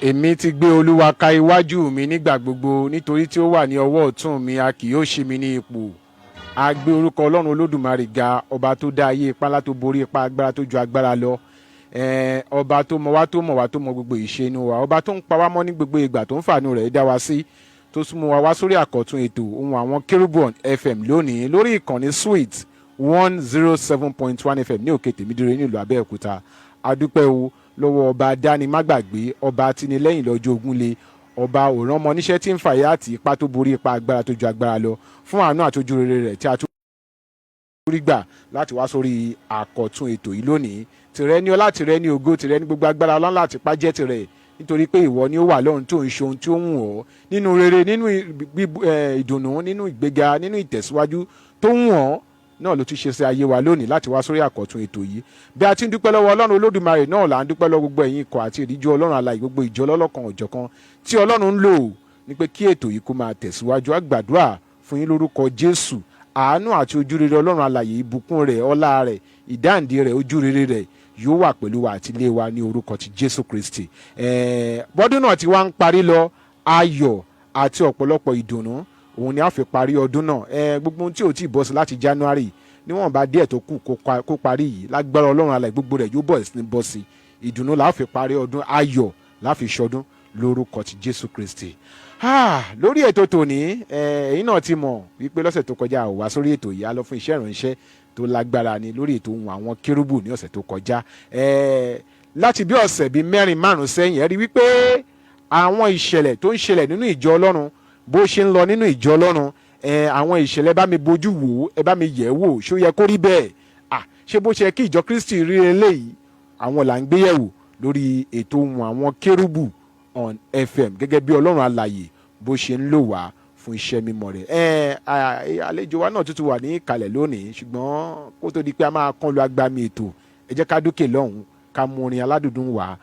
Èmi ti gbé Olúwa ka iwájú mi nígbà gbogbo, nítorí tí ó wà ní ọwọ́ ọ̀tún mi, a kì yóò ṣí mi ní ipò. A gbé orúkọ Ọlọ́run Olódùmarè ga, ọba tó dá ayé, ipá ńlá tó borí ipá, agbára tó ju agbára lọ. Ọba tó mọ̀ wá tó mọ̀ wá tó mọ̀ gbogbo ìṣẹ́nu wa, ọba tó ń pa wá mọ́ ní gbogbo ìgbà, tó ń fàánú rẹ̀ dá wa sí, tó súnmọ́ wa wá sórí àkọ́tún ètò Ohun Àwọn Kerubu FM lónìí lórí ìkànnì Sweet 107.1 FM ní Òkè Tèmídire nílùú Abẹ́òkúta. Adúpẹ́ o lọ́wọ́ ọba dání má gbàgbé, ọba tinilẹ́yìn lọ́jọ́ ogunlé, ọba òràn ọmọ níṣẹ́ tí ń fàyà àti ipá tó borí ipá, agbára tó ju agbára lọ, fún àánú àtọ́jú rere rẹ̀ tí a tún rí gbà láti wá sórí àkọ́tún ètò yìí lónìí. Tìrẹ ní ọlá, tìrẹ ní ògo, tìrẹ ní gbogbo agbára ọlọ́run láti pa jẹ́ tìrẹ, nítorí pé ìwọ ni ó wà lọ́run tó ń ṣe ohun tí ó wù ọ́, nínú rere, nínú ìdùnnú, nínú ìgbéga, nínú ìtẹ̀síwájú tó wù ọ́ náà ló ti ṣe sí ayé wa lónìí láti wá sórí àkọ́tún ètò yìí. Bí a ti ń dúpẹ́ lọ́wọ́ Ọlọ́run Olódùmarè náà là ń dúpẹ́ lọ́wọ́ gbogbo ẹ̀yin ikọ̀ àti ìríjú Ọlọ́run alààyè, gbogbo ìjọ lọ́lọ́kan òjọ̀kan tí Ọlọ́run ń lò ní pé kí ètò yìí kó máa tẹ̀síwájú. A gbàdúrà fún yín lórúkọ Jésù, àánú àti ojúrere Ọlọ́run alààyè, ìbùkún rẹ̀, ọlá rẹ̀, ìdáǹdè rẹ̀, ojúrere rẹ̀ yóò wà pẹ̀lú wa àti ilé wa ní orúkọ ti Jésù Kristi. Bọ́dún náà ti wá ń parí lọ, ayọ̀ àti ọ̀pọ̀lọpọ̀ ìdùnnú òun ni a fi parí ọdún náà. Gbogbo ohun tí ò tí ì bọ́ sí láti January níwọ̀n bá díẹ̀ tó kù kó parí yìí, lágbára Ọlọ́run alààyè gbogbo rẹ̀ yóò bọ́ sí ìdùnnú la fi parí ọdún, ayọ̀ la fi ṣọdún lórúkọ ti Jésù Kristi. Lórí ètò tòní, èyí náà ti mọ̀ wípé lọ́sẹ̀ tó kọjá ò wá sórí ètò yìí, a lọ fún iṣẹ́ ìránṣẹ́ tó lágbára ni lórí ètò Ohun Àwọn Kerubu ní ọ̀sẹ̀ tó kọjá. Láti bí ọ̀sẹ̀ bíi 4-5 sẹ́yìn, ẹ rí wípé àwọn ìṣẹ̀lẹ̀ tó ń ṣẹlẹ̀ nínú ìjọ Ọlọ́run, bó ṣe ń lọ nínú ìjọ Ọlọ́run, àwọn ìṣẹ̀lẹ̀ bá mi bójú wò, ẹ bá mi yẹ̀ wò, ṣó yẹ kó rí bẹ́ẹ̀? Ṣé bó ṣe kí ìjọ Kristi rí eléyìí? Àwọn là ń gbé yẹ̀wò lórí ètò Ohun Àwọn Kerubu on FM, gẹ́gẹ́ bí Ọlọ́run alààyè bó ṣe ń lò wá fún iṣẹ́ mímọ́ rẹ̀. Àlejò wa náà tuntun wà ní ìkàlẹ̀ lónìí, ṣùgbọ́n kó tó di pé a máa kán lu agbami ètò, ẹ jẹ́ ká dókè lọ́hùn ká mú orin aládùndún wá.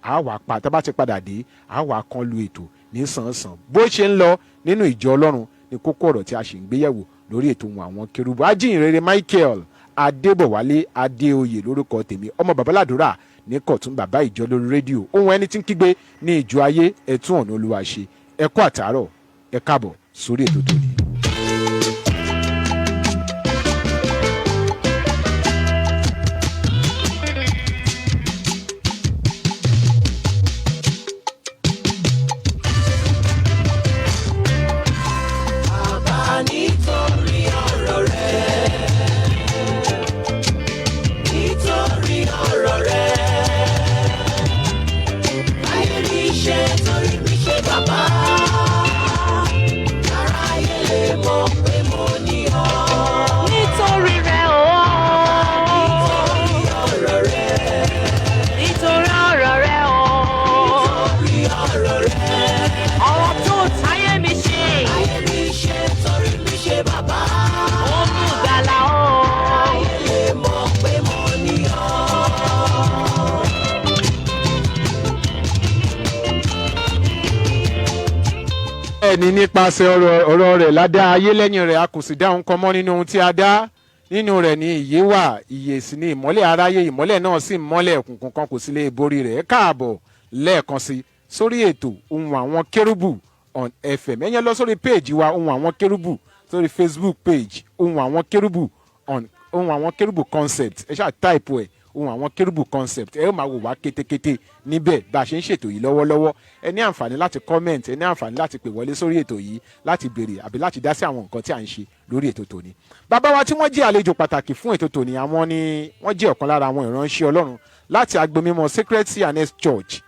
A wà pa tá bá ti padà dé, a wà kán lu ètò ní sàn-sàn bó ṣe ń lọ nínú ìjọ Ọlọ́run ní kókó ọ̀rọ̀ tí a ṣì ń gbéyẹ̀wò lórí ètò Ohun Àwọn Kerubu. Ajínrere Michael Adébọ̀wálé Adéoyè lórúkọ tèmi, ọmọ babaládùúrà ní Kọ̀tún, bàbá ìjọ lórí rédíò, ohun ẹni tí ń kígbe ní ìjọ ayé, ẹ̀tún ọ̀nà Olúwa ṣe. Ẹ kú àtàárọ̀, ẹ káàbọ̀ sórí ètò tòní. Ẹni nípasẹ̀ ọ̀rọ̀ rẹ̀ ládá ayé, lẹ́yìn rẹ̀ a kò sì dá ohun kan mọ́ nínú ohun tí a dá. Nínú rẹ̀ ni ìyè wà, ìyè sì ni ìmọ́lẹ̀ aráyé, ìmọ́lẹ̀ náà sì mọ́lẹ̀, òkùnkùn kan kò sì lè borí rẹ̀. Káàbọ̀ lẹ́ẹ̀kan sí sórí ètò Ohun Àwọn Kerubu on FM. Ẹ̀yin lọ sórí péèjì wa Ohun Àwọn Kerubu, sórí Facebook page Ohun Àwọn Kerubu on Ohun Àwọn Kerubu concept. Ẹ ṣáà táìpù ẹ̀ Ohun Àwọn Kerubu concept, ẹ ó máa wò wá kétékété níbẹ̀ bá a ṣe ń ṣètò yìí lọ́wọ́lọ́wọ́. Ẹ ní àǹfààní láti comment, ẹ ní àǹfààní láti pè wọlé sórí ètò yìí láti béèrè àbí láti dá sí àwọn nǹkan tí à ń ṣe lórí ètò tòní. Bàbá wa tí wọ́n jẹ́ àlejò pàtàkì fún ètò tòní, àwọn ni wọ́n jẹ́ ọ̀kan lára àwọn ìránṣẹ́ Ọlọ́run láti agbo mímọ́ Sacred C&S Church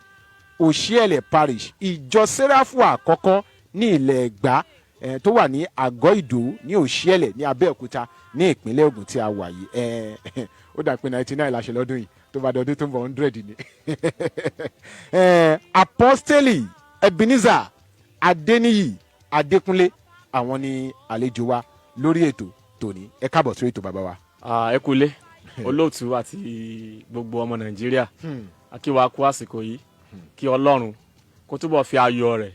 Òṣìẹ̀lẹ̀ Parish, ìjọ Sẹ́ráfù àkọ́kọ́ ní ilẹ̀ Ẹ̀gbá tó wà ní Àgọ́ Ìdó ní Òṣìẹ̀lẹ̀ ní Abẹ́òkúta ní ìpínlẹ̀ Ògùn tí a wà yìí. Ó dà pé 99 la ṣe lọ́dún yìí, tó bá dọdún tó ń bọ̀ 100 ni. Apostoli Ebenezer Adeniyi Adekunle, àwọn ni àlejò wa lórí ètò tòní. Ẹ káàbọ̀ sórí ètò bàbá wa. Ẹ kúlé olóòtú àti gbogbo ọmọ Nàìjíríà, kí wa kú àsìkò yìí, kí Ọlọ́run kó túbọ̀ fi ayọ̀ rẹ̀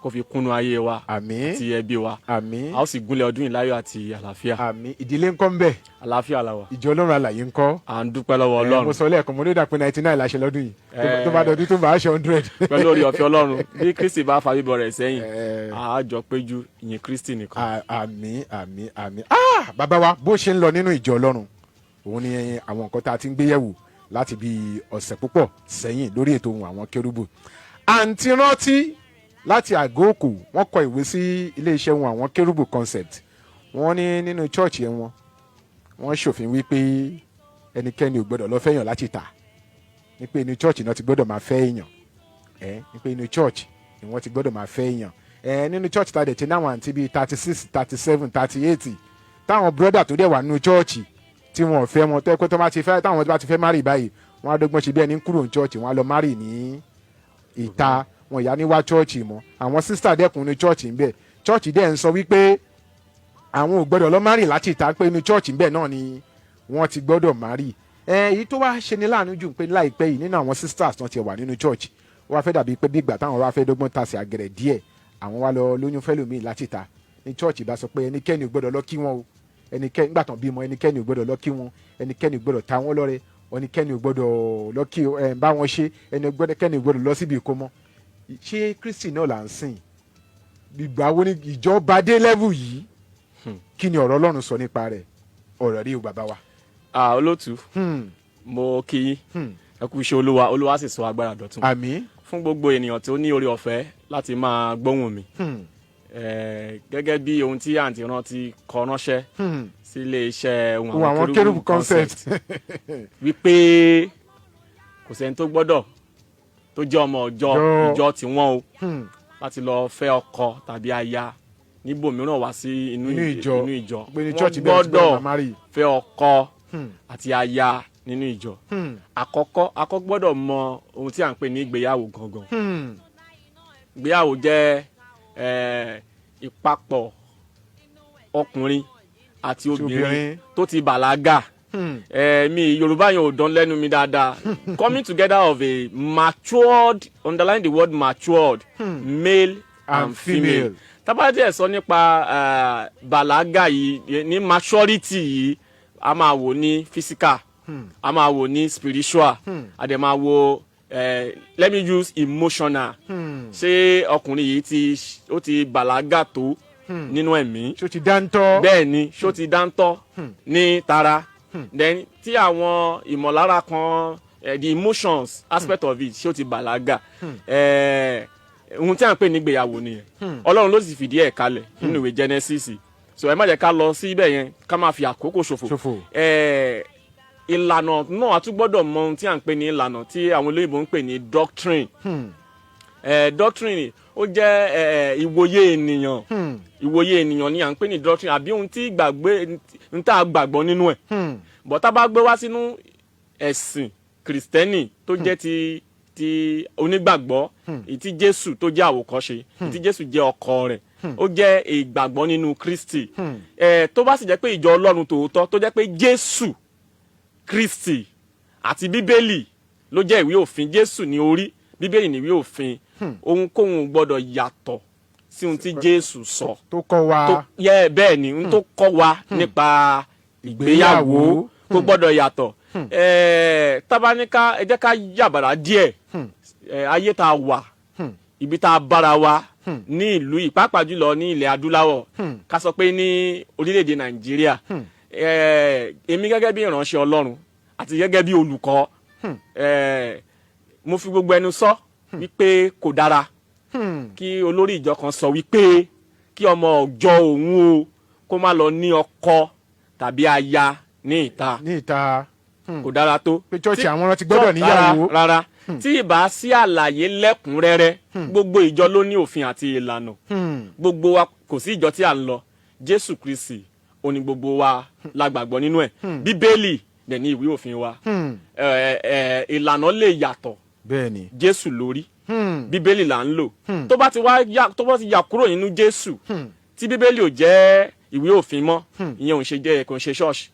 kó fi kúnnú ayé wa àmín àti ẹbí wa àmín a ó sì gúnlẹ̀ ọdún yìí láyọ̀ àti àlàáfíà. àmín. ìdílé ńkọ́ ńbẹ̀? àlàáfíà la wà. ìjọ ọlọ́run alààyè ńkọ́? à ń dúpẹ́ lọ́wọ́ ọlọ́run. mo sọ lẹ́ẹ̀kan mo ní dàpẹ́ 99 láṣẹ lọ́dún yìí tó bá dọdún tó bá ṣe 100. pẹ̀lú orí ọ̀fẹ́ ọlọ́run bí kristi bá fa bíbọ̀ rẹ̀ sẹ́yìn a jọ péjú ìyìn kristi nìkan. àmín àmín àmín. bàbá wa bó ṣe ń lọ nínú ìjọ ọlọ́run òun ni àwọn nǹkan tá a ti ń gbé yẹ̀wò láti bí ọ̀sẹ̀ púpọ̀ sẹ́yìn lórí ètò Ohun Àwọn Kérúbù. àǹtí rántí láti àgọ́ òkú wọ́n kọ ìwé sí iléeṣẹ́ Ohun Àwọn Kérúbù concept. wọ́n ní nínú chọ́ọ̀chì wọn wọ́n ṣòfin wípé ẹnikẹ́ni ò gbọ́dọ̀ lọ fẹ́yàn láti tà, ní pé inú chọ́ọ̀chì náà ti gbọ́dọ̀ máa fẹ́ èèyàn, ní pé inú chọ́ọ̀chì ni wọ́n ti gbọ́dọ̀ máa fẹ́ èèyàn. nínú chọ́ọ̀chì tá a dẹ̀ ti náwọn àǹtí bíi 36 37 38 táwọn bírọ́dà tó dẹ̀ wà nínú chọ́ọ̀chì tí wọn ò fẹ́ wọn tó ẹ pé tó bá ti fẹ́ táwọn bá ti fẹ́ márì báyìí wọn á dọ́gbọ́n ṣe bí ẹni kúrò ní chọ́ọ̀chì wọn á lọ márì ní ìta, wọn ìyá ní wá chọ́ọ̀chì mọ́. àwọn sísítà dẹ́kun ní chọ́ọ̀chì ńbẹ̀, chọ́ọ̀chì dẹ̀ ń sọ wípé àwọn ò gbọ́dọ̀ lọ márì láti ìta, pé inú chọ́ọ̀chì ńbẹ̀ náà ni wọ́n ti gbọ́dọ̀ márì. èyí tó wá ṣe ní láàánú jù pé láìpẹ́ yìí nínú àwọn sisters náà ti wà nínú chọ́ọ̀chì wọ́n wá fẹ́ dàbí pé bí ìgbà táwọn wá fẹ́ dọ́gbọ́n ta sí àgẹ̀rẹ̀ díẹ̀, àwọn wá lọ lóyún fẹ́lòmíì láti ìta ní chọ́ọ̀chì bá sọ pé ẹnikẹ́ni ò gbọ́dọ̀ lọ kí wọn o, ẹnikẹ́ni nígbà tán bímọ ẹnikẹ́ni ò gbọ́dọ̀ lọ kí wọn, ẹnikẹ́ni ò gbọ́dọ̀ ta wọn lọ́rẹ, ẹnikẹ́ni ò gbọ́dọ̀ lọ kí bá wọn ṣe, ẹnikẹ́ni ò gbọ́dọ̀ lọ síbi ìkómọ. ṣé Kristi náà là ń sìn? ìgbà wo ni ìjọba dé level yìí? kí ni ọ̀rọ̀ Ọlọ́run sọ nípa rẹ̀? ọ̀rọ̀ rí o bàbá wa. olótú mo kí yín ẹ kú iṣẹ́ olúwa sì sọ agbára dọ̀tun. àmín. fún gbogbo ènìyàn tó ní orí ọ̀fẹ́ láti máa gbóhùn mi gẹ́gẹ́ bí ohun tí àǹtí rántí kọ ránṣẹ́ sí iléeṣẹ́ Ohun Àwọn Kérúbù concept wípé kò sẹ́ni tó gbọ́dọ̀ tó jẹ́ ọmọ ìjọ tiwọn o láti lọ fẹ́ ọkọ tàbí aya níbòmíràn wá sí inú ìjọ wọ́n gbọ́dọ̀ fẹ́ ọkọ àti aya nínú ìjọ. àkọ́kọ́ gbọ́dọ̀ mọ ohun tí à ń pè ní ìgbéyàwó gangan. ìgbéyàwó jẹ́ ìpapọ̀ ọkùnrin àti obìnrin tó ti bàlágà. mi Yorùbá yẹn ò dán lẹ́nu mi dáadáa. coming together of a matured, underline the word matured, male and female. tábàdí ẹ̀ sọ nípa bàlágà yìí ní maturity yìí a máa wò ní physical, a máa wò ní spiritual, a dẹ̀ máa wò let me use emotional. ṣé ọkùnrin yìí ó ti bàlágà tó nínú ẹ̀mí? ṣó ti dáńtọ́? bẹ́ẹ̀ ni ṣó ti dáńtọ́ ní tara. then tí àwọn ìmọ̀lára kan the emotions aspect of it ṣó ti bàlágà. ohun tí à ń pè ní ìgbéyàwó nìyẹn. Ọlọ́run ló sì fìdí ẹ̀ kalẹ̀ nínú ìwé Genesis. so ẹ má jẹ́ ká lọ sí ibẹ̀ yẹn ká máa fi àkókò ṣòfò. ìlànà náà a tún gbọ́dọ̀ mọ ohun tí à ń pè ní ìlànà tí àwọn olóyìnbó ń pè ní doctrine. doctrine ó jẹ́ ìwòye ènìyàn ni à ń pè ní doctrine, àbí ohun tí ń tá a gbàgbọ́ nínú ẹ̀. bọ́ tá a bá gbé wá sínú ẹ̀sìn kìrìsìtẹ́nì tó jẹ́ ti onígbàgbọ́, ìtí Jésù tó jẹ́ àwòkọ́ṣe, ìtí Jésù jẹ́ ọkọ rẹ̀, ó jẹ́ ìgbàgbọ́ nínú Kristi. tó bá sì jẹ́ pé ìjọ Ọlọ́run tòótọ́ tó jẹ́ pé Jésù Kristi àti Bíbélì ló jẹ́ ìwé òfin, Jésù ní orí, Bíbélì ní ìwé òfin, ohunkóhun gbọ́dọ̀ yàtọ̀ sí ohun tí Jésù sọ tó kọ́ wa. bẹ́ẹ̀ ni ohun tó kọ́ wa nípa ìgbéyàwó kò gbọ́dọ̀ yàtọ̀. tábánikà ẹ jẹ́ ká yàbàrá díẹ̀ ayé tá a wà, ibi tá a bára wa ní ìlú yìí, pàápàá jùlọ ní ilẹ̀ adúláwọ̀, ká sọ pé ní orílẹ̀-èdè Nàìjíríà. èmi gẹ́gẹ́ bí ìránṣẹ́ Ọlọ́run àti gẹ́gẹ́ bí olùkọ́, mo fi gbogbo ẹnu sọ wípé kò dára kí olórí ìjọ kan sọ wípé kí ọmọ ọjọ́ òun o kó má lọ ní ọkọ tàbí aya ní ìta. kò dára tó. pé chọ́ọ̀chì àwọn ọ̀rọ̀ ti gbọ́dọ̀ níyàwó. rárá tí ìbá sí àlàyé lẹ́kùnrẹ́rẹ́, gbogbo ìjọ ló ní òfin àti ìlànà. gbogbo wa kò sí ìjọ tí à ń lọ, Jésù Kristi ó ní gbogbo wa la gbàgbọ́ nínú ẹ̀. Bíbélì dẹ̀ ní ìwé òfin wa. ìlànà lè yàtọ̀, bẹ́ẹ̀ni Jésù lórí, Bíbélì là ń lò. tó bá ti yà kúrò nínú Jésù, tí Bíbélì ò jẹ́ ìwé òfin mọ́, ìyẹn kò ń ṣe ṣọ́ọ̀ṣì,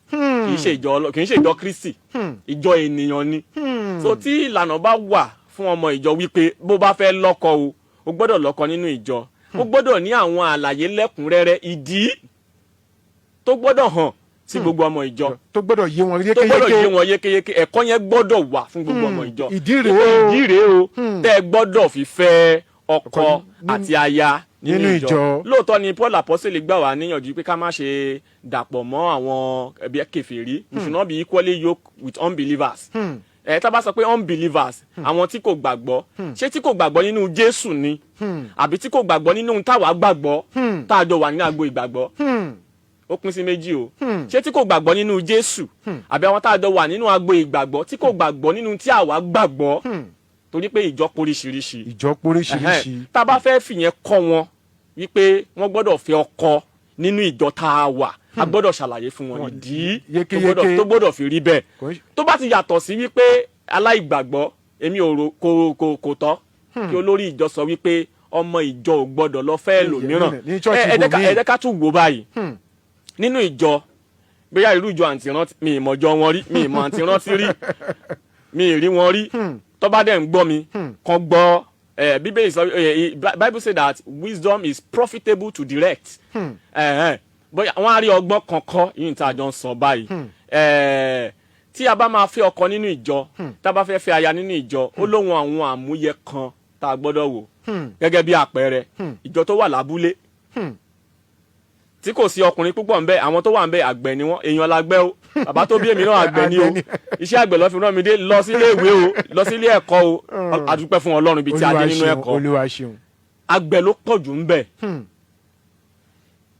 kì í ṣe ìjọ Kristi, ìjọ ènìyàn ni. so tí ìlànà bá wà fún ọmọ ìjọ wípé bó bá fẹ́ lọ́kọ o gbọ́dọ̀ lọ́kọ nínú ìjọ, ó gbọ́dọ̀ ní àwọn àlàyé lẹ́kùnrẹ́rẹ́ ìdí tó gbọ́dọ̀ hàn sí gbogbo ọmọ ìjọ, tó gbọ́dọ̀ yé wọn tó gbọ́dọ̀ yé wọn yékéyéké. ẹ̀kọ́ yẹn gbọ́dọ̀ wà fún gbogbo ọmọ ìjọ. ìdí rèé o tẹ́ ẹ gbọ́dọ̀ fi fẹ́ ọkọ àti aya nínú ìjọ. Lóòótọ́ ni Paul Apostle gbà wá níyànjú pé ká má ṣe dàpọ̀ mọ́ àwọn ẹbí kèfèrí. We should not be equally yoked with unbelievers. Tá bá sọ pé unbelievers, àwọn tí kò gbàgbọ́, ṣé tí kò gbàgbọ́ nínú Jésù ni àbí tí kò gbàgbọ́ nínú táwa gbàgbọ́ tá a jọ wà nínú agbo ìgbàgbọ́? Ó pín sí méjì o. Ṣé tí kò gbàgbọ́ nínú Jésù àbí àwọn tá a jọ wà nínú agbo ìgbàgbọ́ tí kò gbàgbọ́ nínú tí àwa gbàgbọ́? Torí pé ìjọ póríṣiríṣi. Tá a bá fẹ́ fìyẹn kọ́ wọn wípé wọ́n gbọ́dọ̀ fẹ́ ọkọ nínú ìjọ tá a wà, a gbọ́dọ̀ ṣàlàyé fún wọn ìdí tó gbọ́dọ̀ fi rí bẹ́ẹ̀. Tó bá ti yàtọ̀ sí wípé aláìgbàgbọ́, èmi kò tọ́ kí olórí ìjọ sọ wípé ọmọ ìjọ ò gbọ́dọ̀ lọ fẹ́ ẹlòmíràn. Ẹ jẹ́ ká tún wò báyìí nínú ìjọ, bóyá irú ìjọ àǹtí rántí, mi ìmọ̀jọ wọn rí, mi ìmọ̀ àǹtí rántí rí, mi ìrí wọn rí. Tó bá dẹ̀ ń gbọ́ mi kan gbọ́. Bíbélì sọ, Bible say that wisdom is profitable to direct. Bóyá wọ́n á rí ọgbọ́n kankan yìí tí a jọ ń sọ báyìí. Tí a bá máa fẹ́ ọkọ nínú ìjọ, tá a bá fẹ́ fẹ́ aya nínú ìjọ, ó lóhun àwọn àmúyẹ kan tá a gbọ́dọ̀ wò. Gẹ́gẹ́ bí àpẹẹrẹ, ìjọ tó wà lábúlé tí kò sí ọkùnrin púpọ̀ ńbẹ̀, àwọn tó wà ńbẹ̀ àgbẹ̀ ni wọ́n, èèyàn lágbẹ́ o, bàbá tó bí èmi náà àgbẹ̀ ni o, iṣẹ́ àgbẹ̀ ló fi rán mi dé, lọ sílé ìwé o, lọ sílé ẹ̀kọ́ o, a dúpẹ́ fún Ọlọ́run ibi tí a dé nínú ẹ̀kọ́. Àgbẹ̀ ló pọ̀ jù ńbẹ̀.